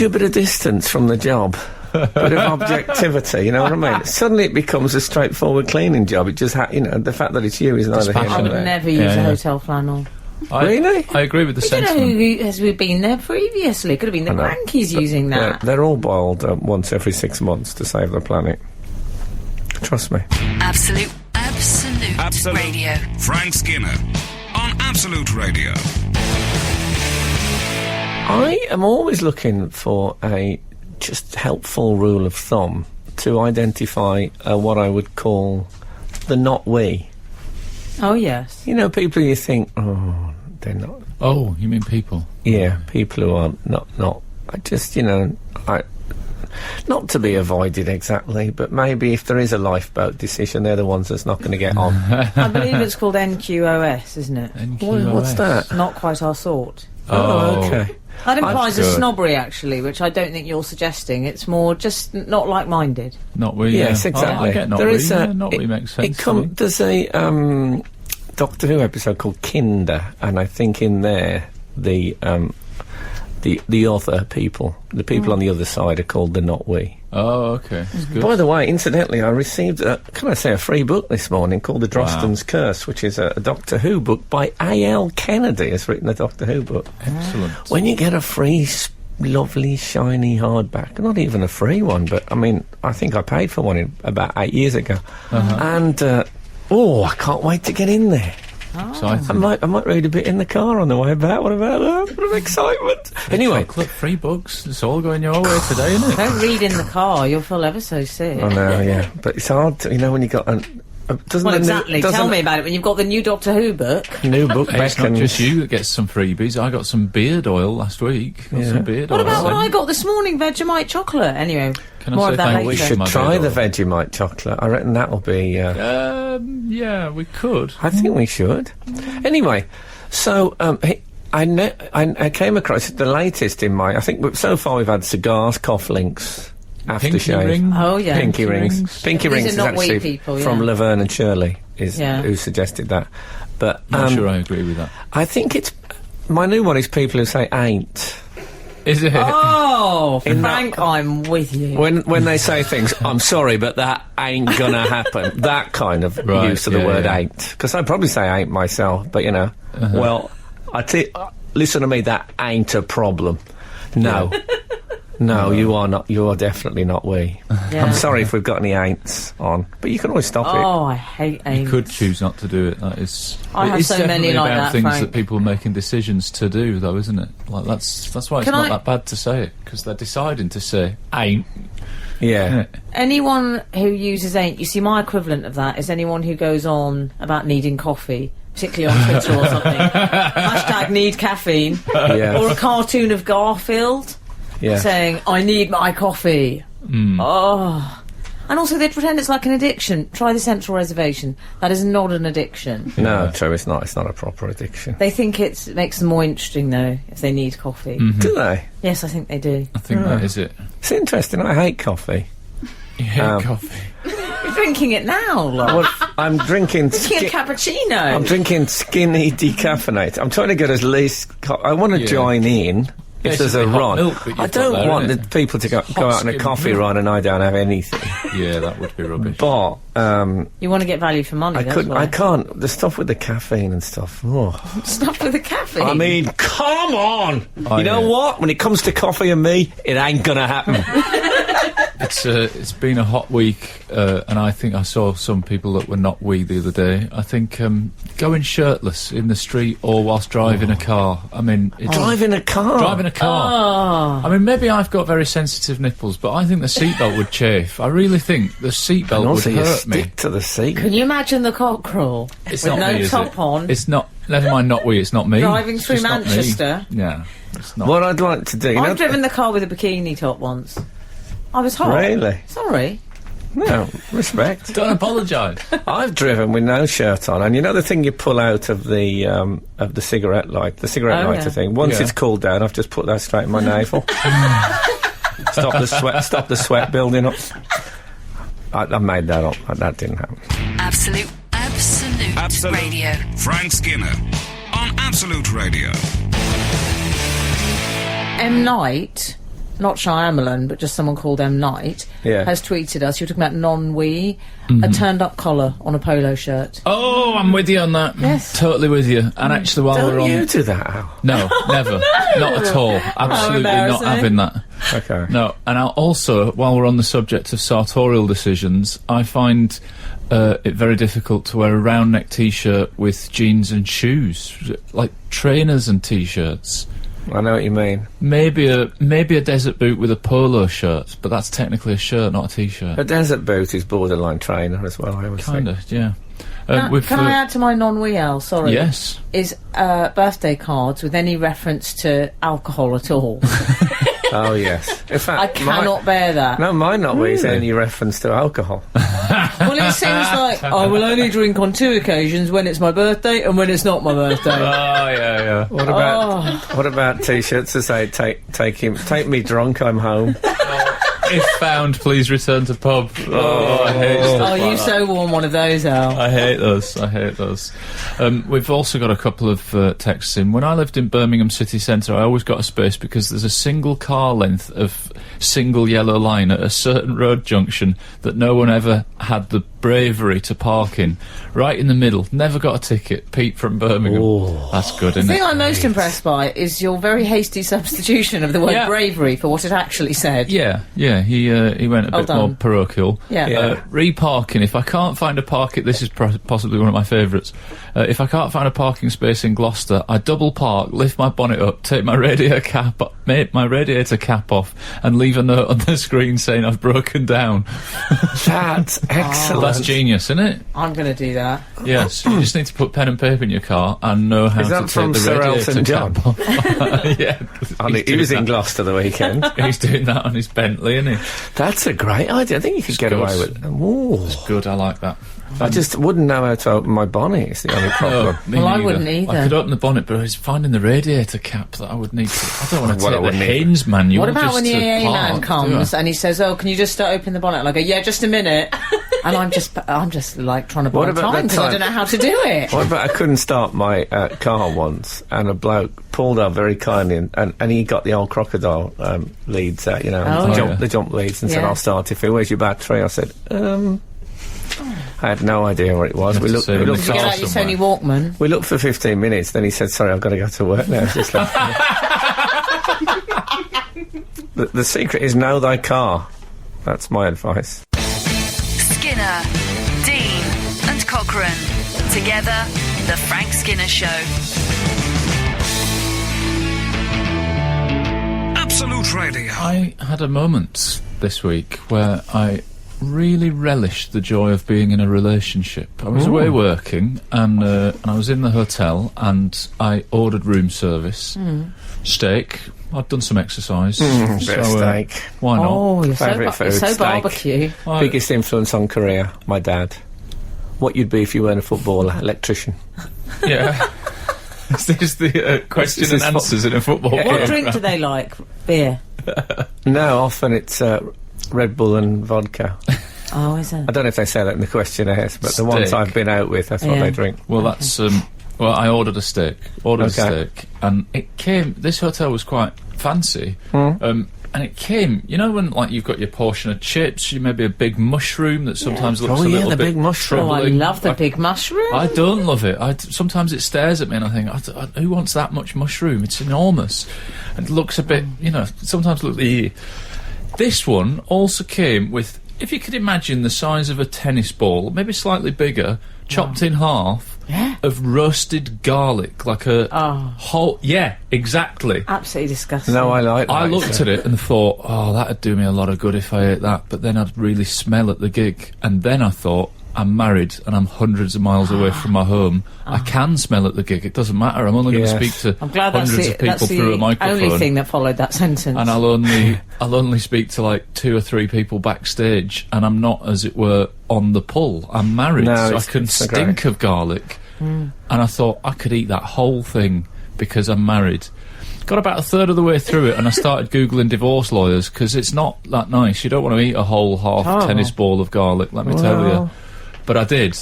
you a bit of distance from the job. Bit of objectivity, you know what I mean? Suddenly it becomes a straightforward cleaning job. It just, the fact that it's you is neither here I nor would there. never use Yeah, a yeah. hotel flannel. Really? I agree with the I don't know sentiment. who has been there previously. Could have been the know. grandkids using that. They're all boiled once every 6 months to save the planet. Trust me. Absolute Radio. Frank Skinner on Absolute Radio. I am always looking for a just helpful rule of thumb to identify what I would call the not we. Oh, yes. You know, people you think, oh, they're not. Oh, you mean people? Yeah, people who are not. I just, not to be avoided exactly, but maybe if there is a lifeboat decision, they're the ones that's not going to get on. I believe it's called NQOS, isn't it? NQOS. What's that? Not quite our sort. Oh, okay. That implies a good. snobbery, actually, which I don't think you're suggesting. It's more just not like-minded. Not we. Yes, yeah. exactly. I get not There we. is Yeah, not we makes sense. to me. There's a Doctor Who episode called Kinder, and I think in there the the other people. The people on the other side are called the not we. Oh, okay. That's good. By the way, incidentally, I received a free book this morning called The Drostan's Curse, which is a Doctor Who book by A.L. Kennedy. Has written a Doctor Who book. Excellent. When you get a free, lovely, shiny hardback, not even a free one, but I mean, I think I paid for one about 8 years ago, and I can't wait to get in there. Exciting. I might read a bit in the car on the way back. What about that? What an excitement! Anyway, chocolate, free books. It's all going your way today, isn't it? Don't read in the car. You'll feel ever so sick. I know, yeah, but it's hard to, when you got exactly. Tell me about it when you've got the new Doctor Who book. New book. It's not just you that gets some freebies. I got some beard oil last week. Some beard What oil. about what I got this morning? Vegemite chocolate. Anyway, Can I more say of that thank later. We you? should My try the beard Vegemite chocolate. I reckon that'll be. Yeah, we could. I think we should. Anyway, so I came across the latest in my. I think so far we've had cigars, cough links, aftershave, ring. Oh yeah, pinky rings. Pinky These rings are is not actually weak people, from yeah. Laverne and Shirley Yeah. who suggested that. But Not sure I agree with that. I think it's my new one is people who say ain't. Is it? Oh, In Frank, I'm with you. When they say things, I'm sorry, but that ain't gonna happen. That kind of Right, use of the yeah, word yeah. ain't. Because I'd probably say ain't myself, but well, listen to me, that ain't a problem. No. No, you are not. You are definitely not we. Yeah. I'm sorry if we've got any ain'ts on, but you can always stop it. Oh, I hate You ain't. could choose not to do it. That is. I have it's so many definitely like about that, things Frank. that people are making decisions to do, though, isn't it? Like that's why it's Can not I- that bad to say it, because they're deciding to say ain't. Yeah. Anyone who uses ain't, you see, my equivalent of that is anyone who goes on about needing coffee, particularly on Twitter or something. Hashtag need caffeine. Yeah. Or a cartoon of Garfield Yeah. saying, I need my coffee. Oh. And also they pretend it's like an addiction. Try the Central Reservation. That is not an addiction. No, true. It's not. It's not a proper addiction. They think it makes them more interesting, though, if they need coffee. Do they? Yes, I think they do. I think that is it. It's interesting. I hate coffee. You hate coffee. You're drinking it now, love. Well, I'm drinking. Drinking a cappuccino. I'm drinking skinny decaffeinated. I'm trying to get as least. I want to join in. If there's a Basically hot run, milk that you've I got don't there, want the innit? people to go out on a skim coffee milk. run and I don't have anything. Yeah, that would be rubbish. But You want to get value for money, that's why. I can't. The stuff with the caffeine and stuff. Oh. Stuff with the caffeine. I mean, come on. You know yeah. what? When it comes to coffee and me, it ain't gonna happen. It's been a hot week, and I think I saw some people that were not we the other day. I think going shirtless in the street or whilst driving a car. I mean, Driving a car. driving a car. Oh. I mean, maybe I've got very sensitive nipples, but I think the seatbelt would chafe. I really think the seatbelt And would also, you hurt me. stick to the seat. Can you imagine the cockerel It's with not no me, is top it? on, It's not. Never mind, not we. It's not me. driving It's through just not me. Manchester? Yeah, it's not. What I'd like to do, you know, I've driven the car with a bikini top once. I was hot. Really? Sorry. no respect. Don't apologise. I've driven with no shirt on, and you know the thing you pull out of the cigarette light, the cigarette Oh, lighter yeah. thing. Once Yeah. it's cooled down, I've just put that straight in my navel. Stop the sweat building up. I made that up. That didn't happen. Absolute Radio. Frank Skinner on Absolute Radio. M. Night, not Shyamalan, but just someone called M. Night, Yeah. has tweeted us. You were talking about non-we, a turned-up collar on a polo shirt. Oh, I'm with you on that. Yes. Totally with you. And actually, while we're Don't on, you do that, Al? no, never, not at all. Absolutely not embarrassing. having that. Okay. No, and also, while we're on the subject of sartorial decisions, I find it very difficult to wear a round neck T-shirt with jeans and shoes, like trainers and T-shirts. I know what you mean. Maybe a desert boot with a polo shirt, but that's technically a shirt, not a T-shirt. A desert boot is borderline trainer as well, I would Kind think. of, yeah. Can I add to my non-we, Al? Sorry. Yes. Is birthday cards with any reference to alcohol at all. Oh, yes. In fact, I cannot bear that. No, mine not with any reference to alcohol. Well, it seems like I will only drink on 2 occasions, when it's my birthday and when it's not my birthday. Oh, yeah. What about T-shirts that say "Take me drunk, I'm home"? If found, please return to pub. Oh, I hate stuff like you that. so worn one of those, Al. I hate those. We've also got a couple of texts in. When I lived in Birmingham city centre, I always got a space because there's a single car length of single yellow line at a certain road junction that no one ever had the bravery to park in. Right in the middle. Never got a ticket. Pete from Birmingham. Oh. That's good, The isn't thing it? I'm most impressed by is your very hasty substitution of the word Yeah. bravery for what it actually said. Yeah, he went a Well bit done. more parochial. Yeah. Reparking. If I can't find a parking, this is possibly one of my favourites. If I can't find a parking space in Gloucester, I double park, lift my bonnet up, take my radiator cap off, and leave a note on the screen saying I've broken down. That's excellent. That's genius, isn't it? I'm going to do that. Yes. You just need to put pen and paper in your car and know how Is to that take from the Sir radiator Elton John? cap off. Yeah. He was in Gloucester the weekend. He's doing that on his Bentley, isn't he? That's a great idea. I think you could get good. away with it. Ooh. Good, I like that. I just wouldn't know how to open my bonnet, it's the only problem. Me Well, I neither. wouldn't either. I could open the bonnet, but it's finding the radiator cap that I would need to. I don't want to Well, I take the wouldn't either. Haynes manual. What about just when the to AA man park, comes do I? and he says, "Oh, can you just start opening the bonnet?" And I go, "Yeah, just a minute." And I'm just like trying to buy What about time that because I time? don't know how to do it. What about I couldn't start my car once, and a bloke pulled up very kindly, and he got the old crocodile leads out, Oh, yeah. the jump leads, and said, Yeah. "I'll start if it. Where's your battery?" I said, I had no idea what it was. You We have to looked, say we when looked Did you for, get out your somewhere. Sony Walkman? we looked for 15 minutes. Then he said, "Sorry, I've got to go to work now." It's just like, the secret is know thy car. That's my advice. Skinner, Dean, and Cochrane. Together, The Frank Skinner Show. Absolute Radio. I had a moment this week where I really relished the joy of being in a relationship. I was away working, and I was in the hotel, and I ordered room service. Steak. I'd done some exercise. Bit of steak. Why not? Oh, you're Favourite food, so steak. barbecue. Biggest influence on career, my dad. What you'd be if you weren't a footballer, electrician. Yeah. Is this the question This and is answers in a football What programme? drink do they like? Beer. No, often it's Red Bull and vodka. Oh, is it? I don't know if they say that in the questionnaires, but the ones Steak. I've been out with, that's what Yeah. they drink. Well, that's well, I ordered a steak. Okay. And it came. This hotel was quite fancy, and it came. You know when like you've got your portion of chips, you maybe a big mushroom that sometimes looks Oh, a yeah, little the bit big mushroom. Oh, I troubling. love the big mushroom. I don't love it. Sometimes it stares at me and I think, who wants that much mushroom? It's enormous. And it looks a bit, sometimes look This one also came with, if you could imagine the size of a tennis ball, maybe slightly bigger, chopped in half, of roasted garlic, like a whole... Yeah, exactly. Absolutely disgusting. No, I like that. I looked at it and thought, that'd do me a lot of good if I ate that, but then I'd really smell at the gig. And then I thought, I'm married and I'm hundreds of miles away from my home. I can smell at the gig. It doesn't matter. I'm only going to speak to I'm glad that's hundreds the, of people that's through a the microphone. only thing that followed that sentence. And I'll only speak to like 2 or 3 people backstage, and I'm not, as it were, on the pull. I'm married, No, so I it's- can it's so stink great. of garlic. And I thought I could eat that whole thing because I'm married. Got about a third of the way through it, and I started googling divorce lawyers because it's not that nice. You don't want to eat a whole half tennis ball of garlic. Let me tell you. But I did.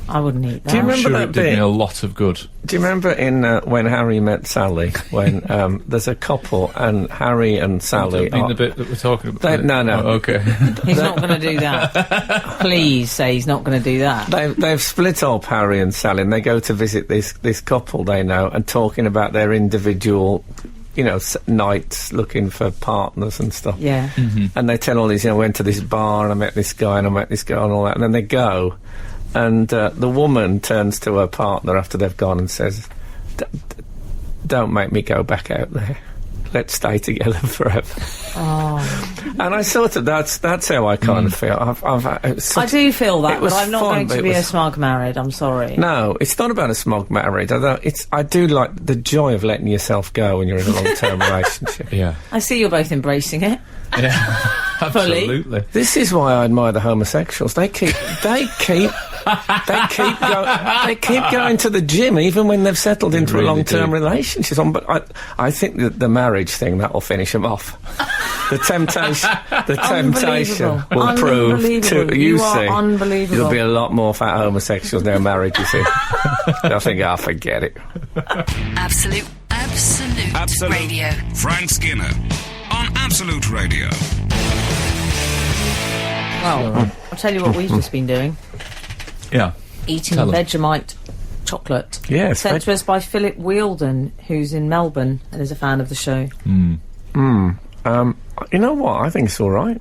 I wouldn't eat that. Do you I'm remember sure that it did bit? me a lot of good. Do you remember in When Harry Met Sally, when there's a couple and Harry and Sally I mean are... the bit that we're talking about. No. Oh, okay. He's not going to do that. Please say he's not going to do that. They've split up, Harry and Sally, and they go to visit this couple they know and talking about their individual, nights looking for partners and stuff. Yeah. And they tell all these, I went to this bar and I met this guy and I met this girl and all that. And then they go, and the woman turns to her partner after they've gone and says, "Don't make me go back out there. Let's stay together forever." And I sort of, that's how I kind of feel. I do feel that, it was but I'm not fun, going but to it be a was- smug married. I'm sorry. No, it's not about a smug marriage. I do like the joy of letting yourself go when you're in a long-term relationship. Yeah. I see you're both embracing it. Yeah. Absolutely. This is why I admire the homosexuals. They keep going to the gym even when they've settled into really a long-term do. relationship. But I think that the marriage thing, that'll finish them off. The temptation will prove to You are see. unbelievable. There'll be a lot more fat homosexuals now married, you see. I think I'll forget it. Absolute Radio. Frank Skinner on Absolute Radio. Well, I'll tell you what we've just been doing. Yeah. Eating Tell 'em. Vegemite chocolate. Yes. Sent to us by Philip Wielden, who's in Melbourne and is a fan of the show. You know what? I think it's all right.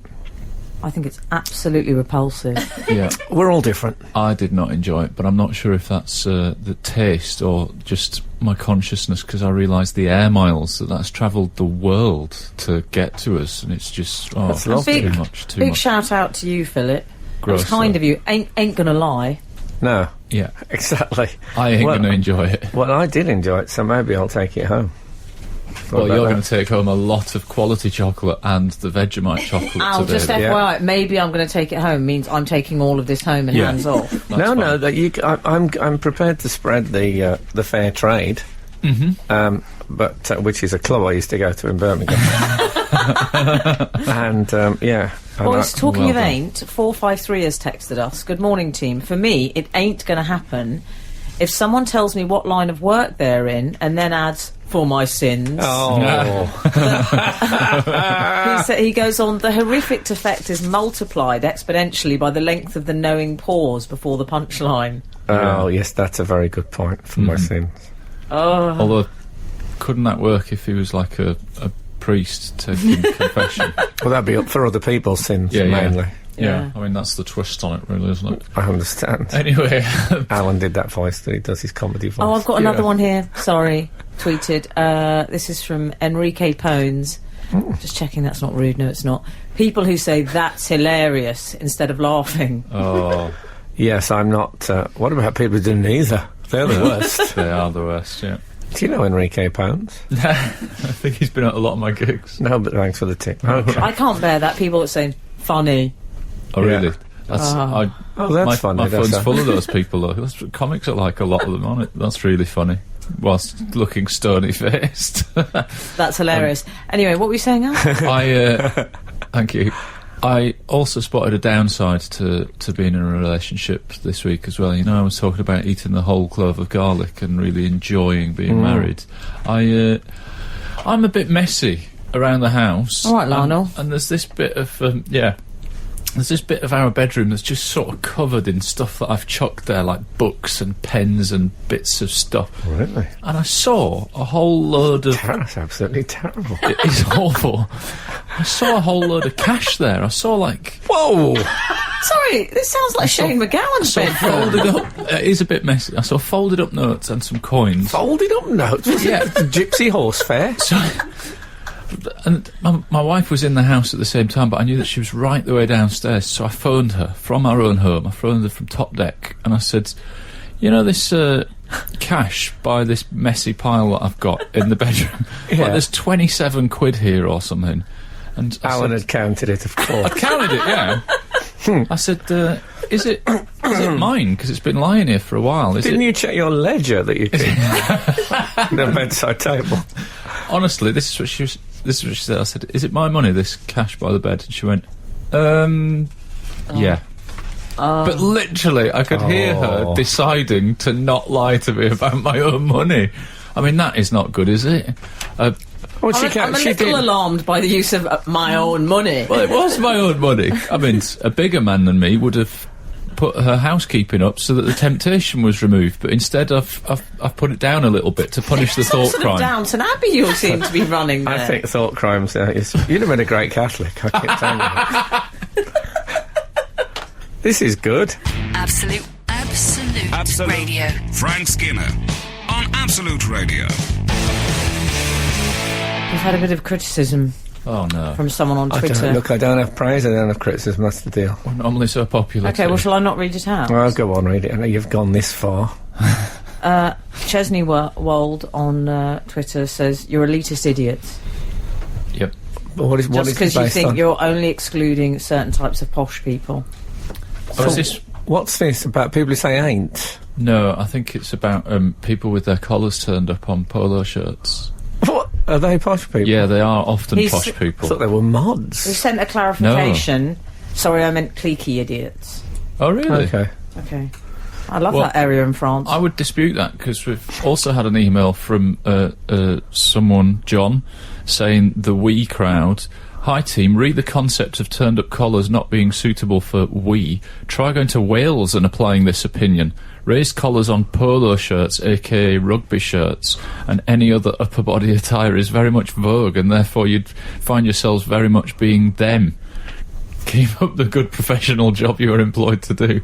I think it's absolutely repulsive. Yeah. We're all different. I did not enjoy it, but I'm not sure if that's the taste or just my consciousness, because I realised the air miles that's travelled the world to get to us, and it's just That's too lovely. much. Too Big much. shout out to you, Philip. Gross, It's kind though. of you. Ain't gonna lie. No, Yeah, exactly. I ain't Well- going to enjoy it. Well, I did enjoy it, so maybe I'll take it home. Well, about you're that? going to take home a lot of quality chocolate and the Vegemite chocolate Al, today. just then. FYI, maybe I'm going to take it home means I'm taking all of this home and Yeah. hands off. That's No, fine. no, that I'm prepared to spread the fair trade. But which is a club I used to go to in Birmingham. And yeah. and Boys, talking well of done. ain't, 453 has texted us. Good morning, team. For me, it ain't going to happen if someone tells me what line of work they're in and then adds, for my sins. Oh, He goes on, the horrific effect is multiplied exponentially by the length of the knowing pause before the punchline. oh, yes, that's a very good point for my sins. Oh, Although, couldn't that work if he was like a priest taking confession? Well, that'd be up for other people's sins mainly. Yeah. Yeah. I mean, that's the twist on it, really, isn't it? I understand. Anyway, Alan did that voice that he does his comedy voice. oh, I've got another Yeah. one here. Sorry, tweeted. This is from Enrique Pones. Just checking that's not rude. No, it's not. People who say that's hilarious instead of laughing. oh, Yes, I'm not. What about people who do neither? They're the worst. they are the worst, yeah. Do you know Enrique Pounds? I think he's been at a lot of my gigs. No, but thanks for the tip. Okay. I can't bear that. People that say funny. Oh, Yeah. really? That's, Ah. Oh, that's my, funny. My that's phone's full of those people, though. That's, comics are like a lot of them on it. That's really funny. Whilst looking stony-faced. That's hilarious. Anyway, what were you saying, Al? Thank you. I also spotted a downside to being in a relationship this week as well. You know, I was talking about eating the whole clove of garlic and really enjoying being married. I'm a bit messy around the house. All right, Lionel. And there's this bit of there's this bit of our bedroom that's just sort of covered in stuff that I've chucked there, like books and pens and bits of stuff. Really? And I saw a whole load of... That's absolutely terrible. It is awful. I saw a whole load of cash there. I saw, like... Whoa! Sorry, this sounds like Shane McGowan's So bedroom. folded up... It is a bit messy. I saw folded up notes and some coins. Folded up notes. Was Yeah. it the Gypsy Horse Fair? So, and my wife was in the house at the same time, but I knew that she was right the way downstairs, so I phoned her from our own home. I phoned her from top deck, and I said, you know, this cash by this messy pile that I've got in the bedroom, Yeah. like there's 27 quid here or something. And I Alan said, had counted it, of course. counted it, yeah. I said, is it mine? Because it's been lying here for a while. Is Didn't it? you check your ledger that you keep? The bedside table. Honestly, this is what she said. I said, is it my money, this cash by the bed? And she went, yeah. But literally, I could hear her Oh. deciding to not lie to me about my own money. I mean, that is not good, is it? Well, I'm a little alarmed by the use of my own money. Well, it was my own money. I mean, a bigger man than me would have put her housekeeping up so that the temptation was removed, but instead I've put it down a little bit to punish the Some thought sort crime. of Downton Abbey you seem to be running there. I think thought crimes. You'd have been a great Catholic. I keep telling you. This is good. Absolute Radio. Frank Skinner on Absolute Radio. We've had a bit of criticism Oh no, from someone on I Twitter. don't have praise. I don't have criticism. That's the deal. we're normally so popular. Okay, too. well, shall I not read it out? Well, go on, read it. I know you've gone this far. Chesney Wold on Twitter says, you're elitist idiots. Yep. But what is Just it because you based think on? you're only excluding certain types of posh people. Oh, is this? What's this about people who say ain't? No, I think it's about people with their collars turned up on polo shirts. What? Are they posh people? Yeah, they are often He's- posh I people. thought they were mods. We sent a clarification. Sorry, I meant cliquey idiots. Oh, really? Okay. Okay. I love Well, that area in France. I would dispute that, because we've also had an email from someone, John, saying the we crowd. Hi team, read the concept of turned up collars not being suitable for we. Try going to Wales and applying this opinion. Raised collars on polo shirts, aka rugby shirts, and any other upper body attire is very much vogue, and therefore you'd find yourselves very much being them. Keep up the good professional job you are employed to do.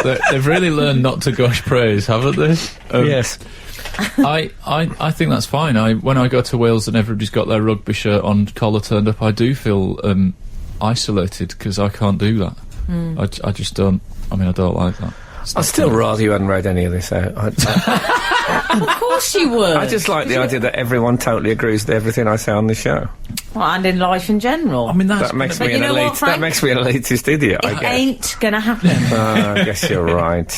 They've really learned not to gush praise, haven't they? Yes. I think that's fine. When I go to Wales and everybody's got their rugby shirt on, collar turned up, I do feel isolated, because I can't do that. I just don't. I mean, I don't like that. I'd still rather you hadn't read any of this out. Of course you would. I just like the idea that everyone totally agrees with everything I say on the show. Well, and in life in general. I mean, that's That makes me you an know what, elite. Frank? That makes me an elitist idiot. I it guess. ain't gonna happen. I guess you're right.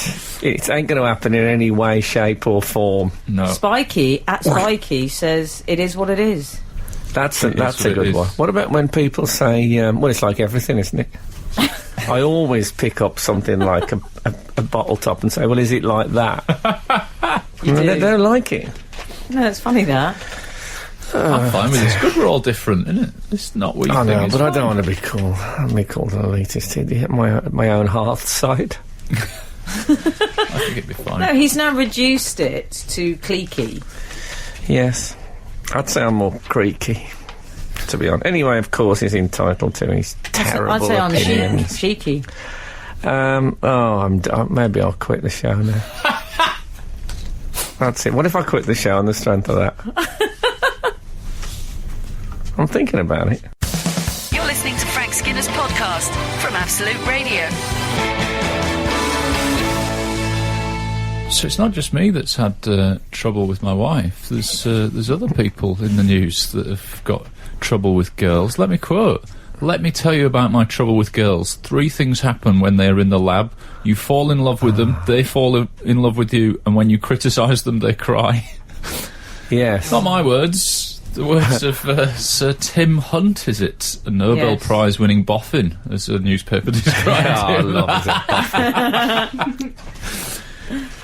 It ain't going to happen in any way, shape, or form. no. Spikey says it is what it is. That's It a is what it good is. one. What about when people say, well, it's like everything, isn't it? I always pick up something like a bottle top and say, well, is it like that? You They do. don't like it. No, it's funny that. I'm fine with it. It's good we're all different, isn't it? It's not what you I think. know, it's but I fine. don't want to be called. I'll be called an elitist idiot. My own hearth side. I think it'd be fine. No, he's now reduced it to cliquey. Yes. I'd say I'm more creaky, to be honest. Anyway, of course, he's entitled to his terrible I'd say I'm opinions. cheeky. Maybe I'll quit the show now. That's it. What if I quit the show on the strength of that? I'm thinking about it. You're listening to Frank Skinner's podcast from Absolute Radio. So it's not just me that's had trouble with my wife. There's other people in the news that have got trouble with girls. Let me quote. Let me tell you about my trouble with girls. 3 things happen when they're in the lab. You fall in love with them, they fall in love with you, and when you criticise them, they cry. Yes. Not my words. The words of Sir Tim Hunt, is it? A Nobel Yes. Prize-winning boffin, as a newspaper described I him. love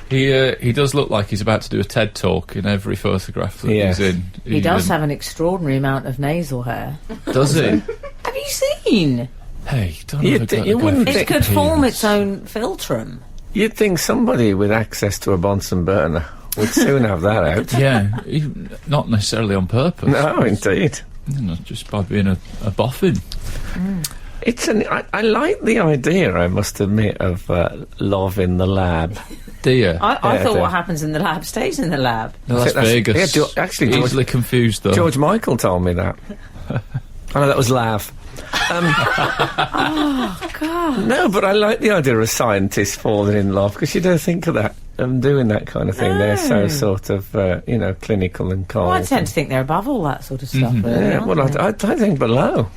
it. He does look like he's about to do a TED talk in every photograph that Yes. he's in. He does have an extraordinary amount of nasal hair. Does he? Have you seen? Hey, don't You ever d- go you to wouldn't go It think- could form penis. its own philtrum. You'd think somebody with access to a Bunsen burner would soon have that out. Yeah, even, not necessarily on purpose. No, indeed. You know, just by being a boffin. I like the idea, I must admit, of love in the lab. Dear. I Yeah, thought do. what happens in the lab stays in the lab. No, that's that's- Vegas. yeah, actually, George- easily confused though. George Michael told me that. I know that was Lav. God. No, but I like the idea of scientists falling in love, because you don't think of that, doing that kind of thing. They're so No. sort of, clinical and cold. Well, I tend to think they're above all that sort of stuff. Really, Yeah, aren't well, they? I think below.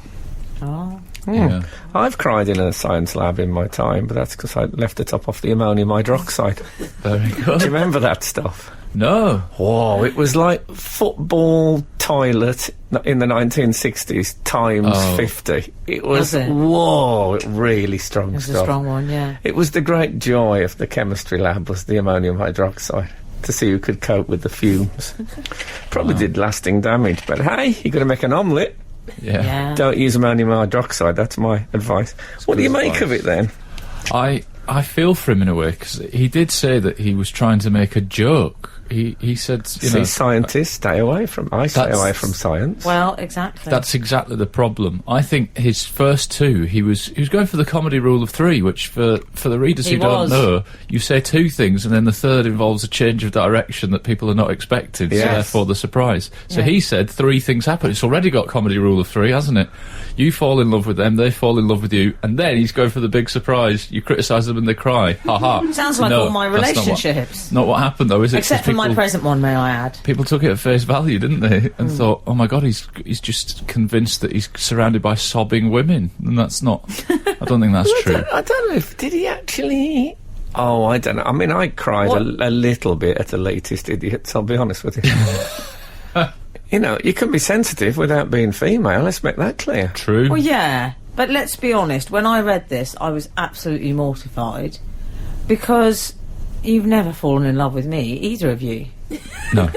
Oh. Yeah. I've cried in a science lab in my time, but that's because I left the top off the ammonium hydroxide. Very Do good. you remember that stuff? No. Whoa, it was like football toilet in the 1960s times Oh. 50. It was, Was it? whoa, really strong It's a stuff. strong one, yeah. It was the great joy of the chemistry lab, was the ammonium hydroxide, to see who could cope with the fumes. Probably did lasting damage, but hey, you've got to make an omelette. Yeah. Yeah. Don't use ammonium hydroxide, that's my advice. What do you good make advice. of it then? I feel for him in a way, because he did say that he was trying to make a joke. He said, you See, know, scientists stay away from. I stay That's- away from science. Well, exactly. that's exactly the problem. I think his first 2, he was going for the comedy rule of 3, which for the readers He who don't was. know, you say 2 things and then the third involves a change of direction that people are not expecting, so Yes. therefore the surprise. So Yeah. he said 3 things happen. It's already got comedy rule of 3, hasn't it? You fall in love with them, they fall in love with you, and then he's going for the big surprise. You criticise them and they cry. Ha ha. Sounds like No, all my that's not what- relationships. Not what happened though, is it? 'Cause Except for my people- present one, may I add. People took it at face value, didn't they? And thought, oh my god, he's just convinced that he's surrounded by sobbing women. And that's not... I don't think that's true. I don't know if... Did he actually... Oh, I don't know. I mean, I cried a little bit at the latest Idiots, I'll be honest with you. you know, you can be sensitive without being female. Let's make that clear. True. Well, yeah, but let's be honest. When I read this, I was absolutely mortified because you've never fallen in love with me, either of you. No.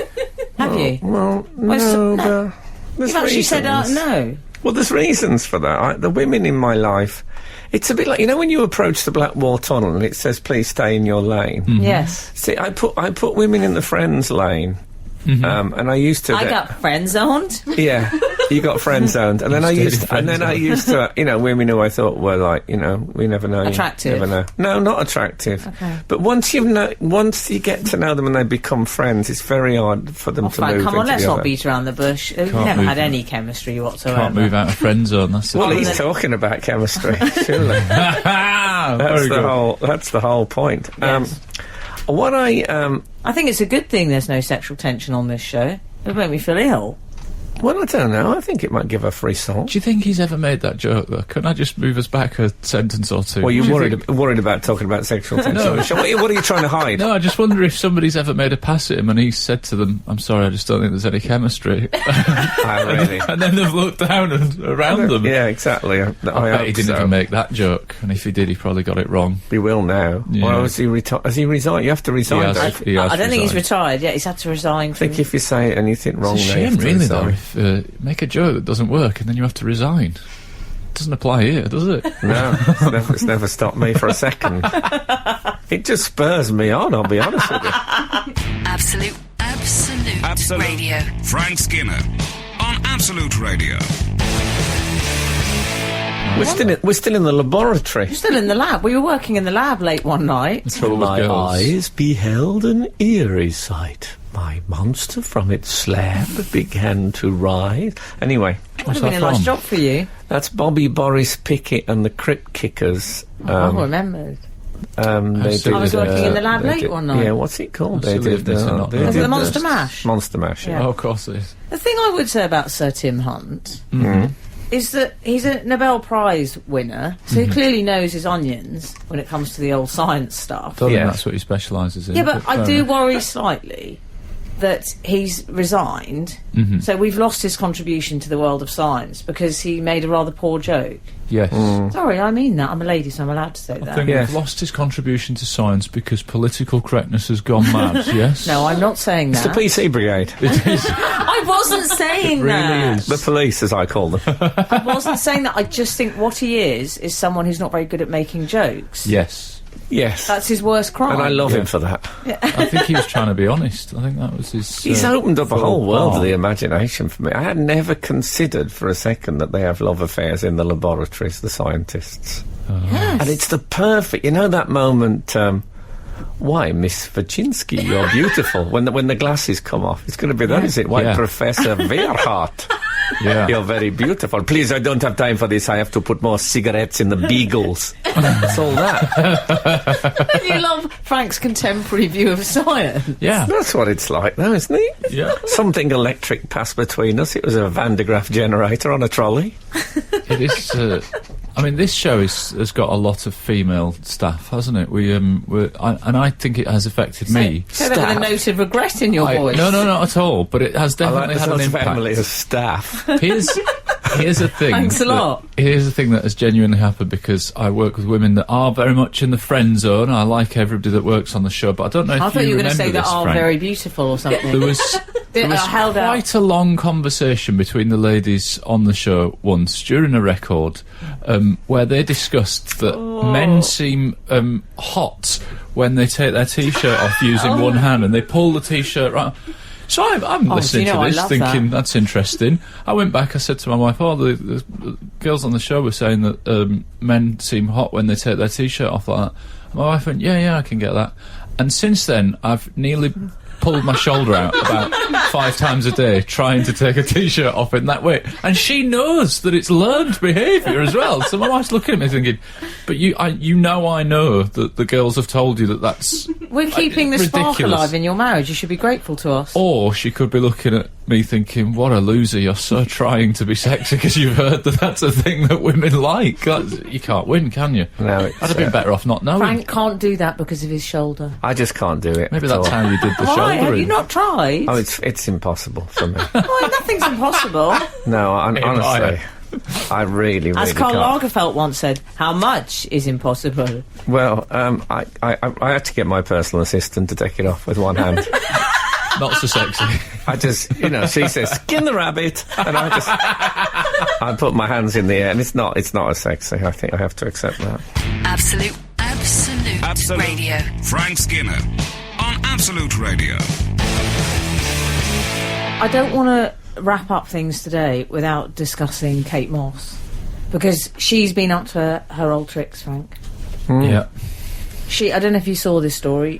Have you? Well, Well, no, but there's You've actually said reasons. no. Well, there's reasons for that. The women in my life, it's a bit like, you know, when you approach the Blackwall Tunnel and it says, please stay in your lane. Yes. See, I put women in the friends lane. And I used to. I got friend zoned. Yeah, you got friend zoned, and then I used to, you know, women who I thought were like, you know, we never know. Attractive. You never know. No, not attractive. Okay. But once you get to know them and they become friends, it's very hard for them to Frank, move. come on, into let's the not other. beat around the bush. We've never move had it. any chemistry whatsoever. Can't move out of friend zone. That's the Well, thing. he's talking about chemistry. Surely, Very that's good. That's the whole point. Yes. What I think it's a good thing there's no sexual tension on this show. It'll make me feel ill. well, I don't know. I think it might give a free song. Do you think he's ever made that joke, though? Can I just move us back a sentence or two? Well, Do you're you worried about talking about sexual tension. No. What are you trying to hide? No, I just wonder if somebody's ever made a pass at him and he said to them, I'm sorry, I just don't think there's any chemistry. Really. And then they've looked down and around them. Yeah, exactly. I bet hope he didn't so. even make that joke, and if he did, he probably got it wrong. He will now. Yeah. Well, has he resigned? You have to resign. He has. Dave. He has I don't think he's resigned. retired yet. He's had to resign. I think if you say anything wrong, It's a now, you shame, have to really, though, resign. if make a joke that doesn't work and then you have to resign. Doesn't apply here, does it? No, it's never stopped me for a second. It just spurs me on, I'll be honest with you. Absolute Radio. Frank Skinner on Absolute Radio. We're still in the laboratory. Still in the lab. We were working in the lab late one night. Full of girls. beheld an eerie sight. My monster from its slab began to rise. Anyway, Would have been a nice job for you. that's Bobby, Boris Pickett and the Crypt Kickers. I remembered. They I did, was working in the lab they late did- one night. Yeah, what's it called? What's the business and not the- The Monster Mash. Monster Mash, yeah. Yeah. Oh, of course it is. The thing I would say about Sir Tim Hunt is that he's a Nobel Prize winner, so he clearly knows his onions when it comes to the old science stuff. Don't Yeah. think that's what he specialises in. Yeah, but I fair do enough. worry slightly that he's resigned, so we've lost his contribution to the world of science because he made a rather poor joke. Yes. Sorry, I mean that. I'm a lady, so I'm allowed to say I that. think Yes. we've lost his contribution to science because political correctness has gone mad, yes? No, I'm not saying It's the that. PC Brigade. I wasn't saying that. The police, as I call them. I wasn't saying that. I just think what he is someone who's not very good at making jokes. Yes. Yes. That's his worst crime. And I love him for that. I think he was trying to be honest. I think that was his... He's opened up a whole world of part. the imagination for me. I had never considered for a second that they have love affairs in the laboratories, the scientists. Yes. And it's the perfect, you know that moment, why, Miss Vachinsky, you're beautiful, when the glasses come off. It's going to be that, is it? Why, Yeah. Professor Wehrhardt, Yeah. you're very beautiful. Please, I don't have time for this. I have to put more cigarettes in the beagles. It's all that. You love Frank's contemporary view of science. Yeah. That's what it's like, though, isn't it? Yeah. Something electric passed between us. It was a Van de Graaff generator on a trolley. It is. I mean, this show has got a lot of female staff, hasn't it? And I think it has affected me. Say that with a note of regret in your voice. No, not at all. But it has I definitely like the had an sort of impact. family of staff. Here's a thing. Thanks a lot. Here's a thing that has genuinely happened because I work with women that are very much in the friend zone. I like everybody that works on the show, but I don't know if I thought you were going to say that this, are Frank. very beautiful or something. There was held out. quite a long conversation between the ladies on the show once during a record where they discussed that men seem hot when they take their t-shirt off using one hand and they pull the t-shirt right. So I'm listening you know, I to this love thinking that. that's interesting. I went back, I said to my wife, the girls on the show were saying that men seem hot when they take their t-shirt off like that. And my wife went, yeah, I can get that. And since then, I've nearly pulled my shoulder out about 5 times a day trying to take a t-shirt off in that way. And she knows that it's learned behaviour as well. So my wife's looking at me thinking, but I know that the girls have told you that that's We're keeping the spark ridiculous. alive in your marriage. You should be grateful to us. Or she could be looking at me thinking, what a loser, you're so trying to be sexy because you've heard that that's a thing that women like. You can't win, can you? No, it's, I'd have been better off not knowing. Frank can't do that because of his shoulder. I just can't do it. Maybe at that's all. how you did the show. tried? Have you shouldering. not tried? Oh, it's impossible for me. Oh, nothing's impossible. No, honestly, I really As Karl can't. Lagerfeld once said, how much is impossible? Well, I had to get my personal assistant to take it off with one hand. Not so sexy. I just, she says, skin the rabbit, and I put my hands in the air, and it's not as sexy. I think I have to accept that. Absolute Radio. Frank Skinner on Absolute Radio. I don't want to wrap up things today without discussing Kate Moss, because she's been up to her old tricks, Frank. Yeah. I don't know if you saw this story.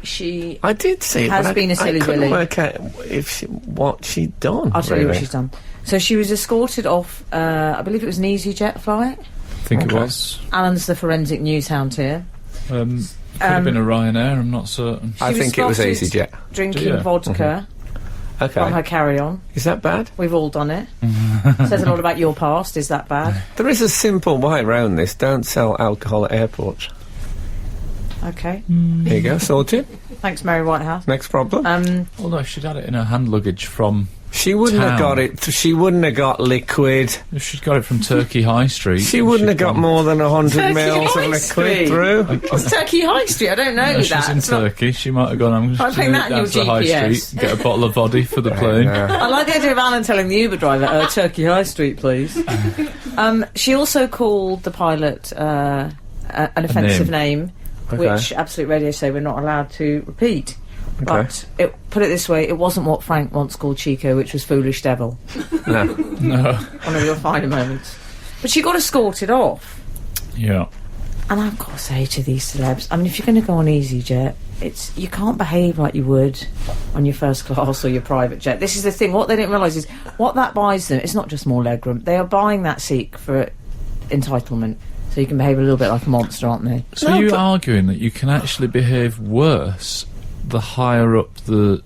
I did see it. Has been a silly I couldn't Billy. work out what she'd done. I'll tell you what really. she's done. So she was escorted off, I believe it was an EasyJet flight. I think it was. Alan's the forensic news hound here. Could have been a Ryanair, I'm not certain. I She think it was spotted EasyJet. Drinking Yeah. vodka Okay. from her carry-on. Is that bad? We've all done it. Says a lot about your past. Is that bad? There is a simple way around this. Don't sell alcohol at airports. Okay. There you go, sorted. Thanks, Mary Whitehouse. Next problem. Although she'd had it in her hand luggage from... She wouldn't have got it. She wouldn't have got liquid. If she'd got it from Turkey High Street... She wouldn't have she'd got gone- more than 100 Turkey mils High of liquid Street. through. What's Turkey High Street? I don't know No, that. she's in It's not- Turkey. She might have gone, I'm just I'll going take that in down your to the High GPS. Street and get a bottle of voddy for the plane. I like the idea of Alan telling the Uber driver, Turkey High Street, please. She also called the pilot an offensive name, Okay. which Absolute Radio say we're not allowed to repeat. But put it this way, it wasn't what Frank once called Chico, which was foolish devil. No. No. One of your finer moments. But she got escorted off. Yeah. And I've got to say to these celebs, I mean, if you're going to go on EasyJet, you can't behave like you would on your first class or your private jet. This is the thing. What they didn't realise is what that buys them. It's not just more legroom. They are buying that seat for entitlement. So you can behave a little bit like a monster, aren't they? So you're arguing that you can actually behave worse the higher up the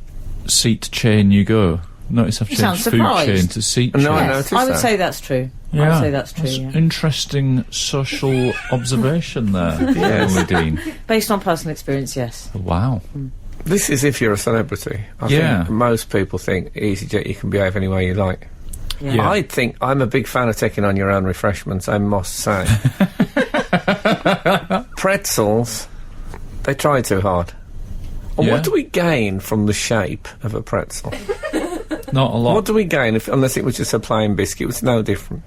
seat chain you go? Notice I've You sound changed food surprised. chain to seat No, chain. I Yes, noticed I would that. say that's true. I Yeah. would say that's true, That's yeah. interesting social observation there, Emily Dean. Based on personal experience, yes. Wow. This is if you're a celebrity. I Yeah. think most people think EasyJet you can behave any way you like. Yeah. I think I'm a big fan of taking on your own refreshments, I must say. Pretzels, they try too hard. And Yeah. what do we gain from the shape of a pretzel? Not a lot. What do we gain unless it was just a plain biscuit? It's no different.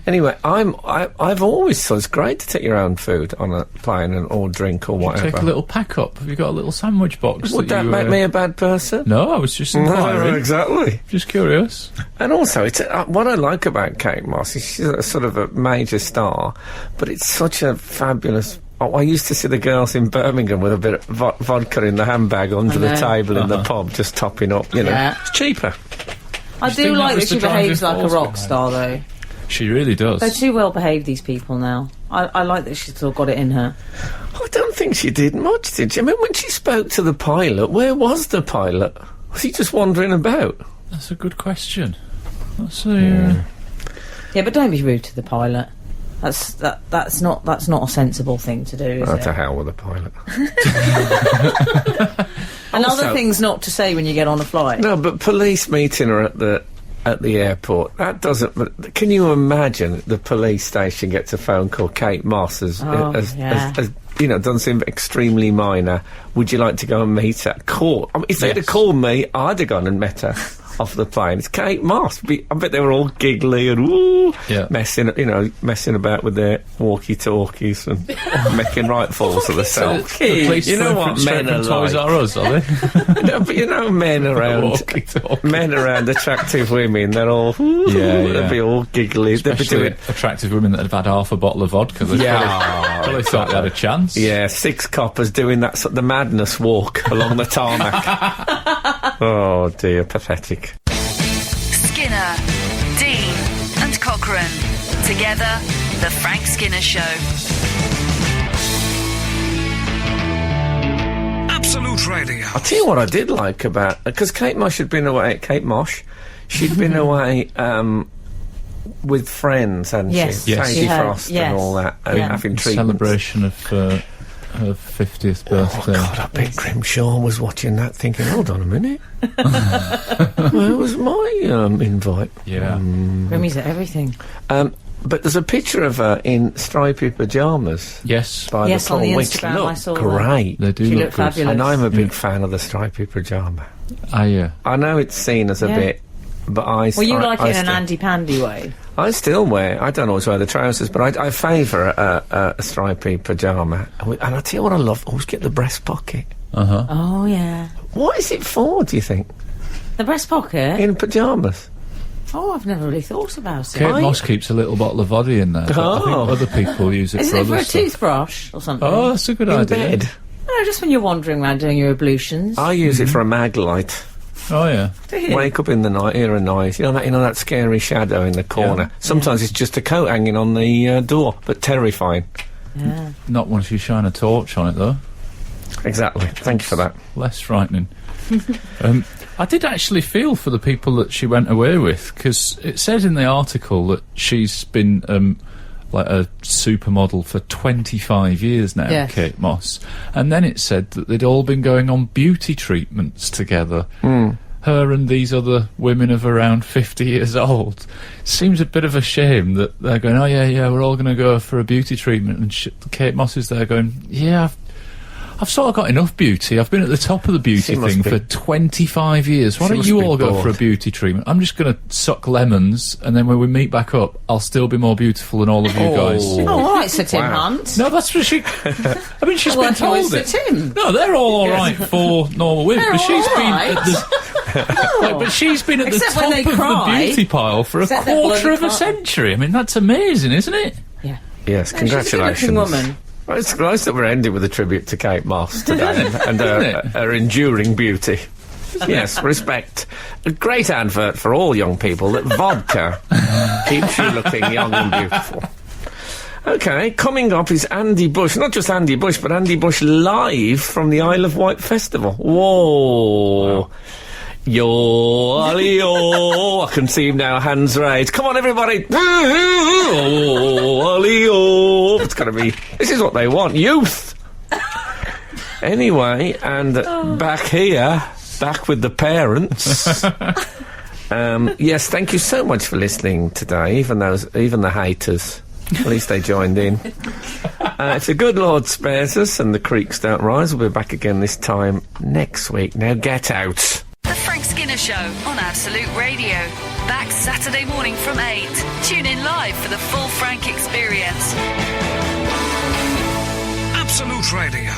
Anyway, I've always thought it's great to take your own food on a plane or drink or whatever. Take a little pack up. Have you got a little sandwich box? Would that you, make me a bad person? No, I was just No, inquiring. exactly. Just curious. And also, it's what I like about Kate Moss is she's a sort of a major star, but it's such a fabulous. I used to see the girls in Birmingham with a bit of vodka in the handbag under the know. table in the pub, just topping up. Yeah. It's cheaper. I think do that like was that she the driving behaves like a force rock behind star, though. She really does. They're too well behaved, these people now. I like that she's still got it in her. I don't think she did much, did she? I mean, when she spoke to the pilot, where was the pilot? Was he just wandering about? That's a good question. That's a... Yeah, but don't be rude to the pilot. That's not a sensible thing to do, is Oh, it? to hell with the pilot. And Also- other things not to say when you get on a flight. No, but police meeting her at the airport. That doesn't. But can you imagine the police station gets a phone call? Kate Moss has yeah. done something extremely minor. Would you like to go and meet her? Call. I mean, if they'd have Yes. called me, I'd have gone and met her off the plane. It's Kate Moss. I bet they were all giggly and Yeah. messing about with their walkie-talkies and making right falls of themselves. The police You know phone what from straight men are from Toys like. R Us, are they? No, but you know, men around Walkie-talkie. men around attractive women, they're all they'll be all giggly. They'll be Especially doing attractive women that have had half a bottle of vodka. They probably thought they had a chance. 6 coppers doing that the madness walk along the tarmac. Oh dear, pathetic. Skinner, Dean, and Cochrane. Together, The Frank Skinner Show. Absolute Radio. I'll tell you what I did like about, because Kate Moss had been away. Kate Moss, she'd been away with friends, hadn't Yes. she? Yes. Sadie She had, Frost yes. and all that, and Yeah. having treatments. Celebration of her 50th birthday. God, I bet Grimshaw was watching that thinking, hold on a minute. Where was my invite? Yeah. Grimmy's at everything. But there's a picture of her in stripy pyjamas. Yes. By Yes, the on pool, the which Instagram, look I saw great. They do She look looked good. fabulous. And I'm a big fan of the stripy pyjama. Yeah. I know it's seen as a Yeah. bit, but I... Well, you I- like I it in an still- Andy-Pandy way. I still wear... I don't always wear the trousers, but I favour a stripy pyjama. And I tell you what I love, always get the breast pocket. Uh-huh. Oh, yeah. What is it for, do you think? The breast pocket? In pyjamas? Oh, I've never really thought about it. Kate Moss keeps a little bottle of vodka in there. But I think Oh. other people use it Isn't for it for other a stuff. toothbrush or something? Oh, that's a good In idea. bed? No, just when you're wandering around doing your ablutions. I use it for a mag light. Oh, yeah. Do you? Wake up in the night, hear a noise. You know that scary shadow in the corner. Yeah. Sometimes it's just a coat hanging on the door, but terrifying. Yeah. Not once you shine a torch on it, though. Exactly. Thank you for that. Less frightening. I did actually feel for the people that she went away with, because it says in the article that she's been like a supermodel for 25 years now, Yes. Kate Moss. And then it said that they'd all been going on beauty treatments together. Her and these other women of around 50 years old. Seems a bit of a shame that they're going, oh yeah, we're all going to go for a beauty treatment. And Kate Moss is there going, yeah, I've sort of got enough beauty. I've been at the top of the beauty She must thing be- for 25 years. Why She don't must you be all go bored. for a beauty treatment? I'm just going to suck lemons, and then when we meet back up, I'll still be more beautiful than all of you guys. Oh, all right, Sir Tim Wow. Hunt. No, that's what she... I mean, she's been Working with told Sir it. Tim. No, they're all right for normal women, They're but she's all been right. at the... Like, but she's been at Except the when top they of cry. the beauty pile for a Except they're quarter bloody of a cry. century. I mean, that's amazing, isn't it? Yeah. Yes, No, she's a congratulations. good-looking woman. Well, it's nice that we're ending with a tribute to Kate Moss today and Isn't it? her enduring beauty. Yes, respect. A great advert for all young people that vodka keeps you looking young and beautiful. Okay, coming up is Andy Bush. Not just Andy Bush, but Andy Bush live from the Isle of Wight Festival. Whoa. Wow. Yo, ollie, yo. I can see him now, hands raised. Come on, everybody. Oh, ollie, yo. It's got to be... This is what they want, youth. Anyway, and back here, back with the parents. Yes, thank you so much for listening today, even the haters. At least they joined in. If the good Lord spares us and the creeks don't rise, we'll be back again this time next week. Now get out. The Frank Skinner Show on Absolute Radio. Back Saturday morning from 8. Tune in live for the full Frank experience. Absolute Radio.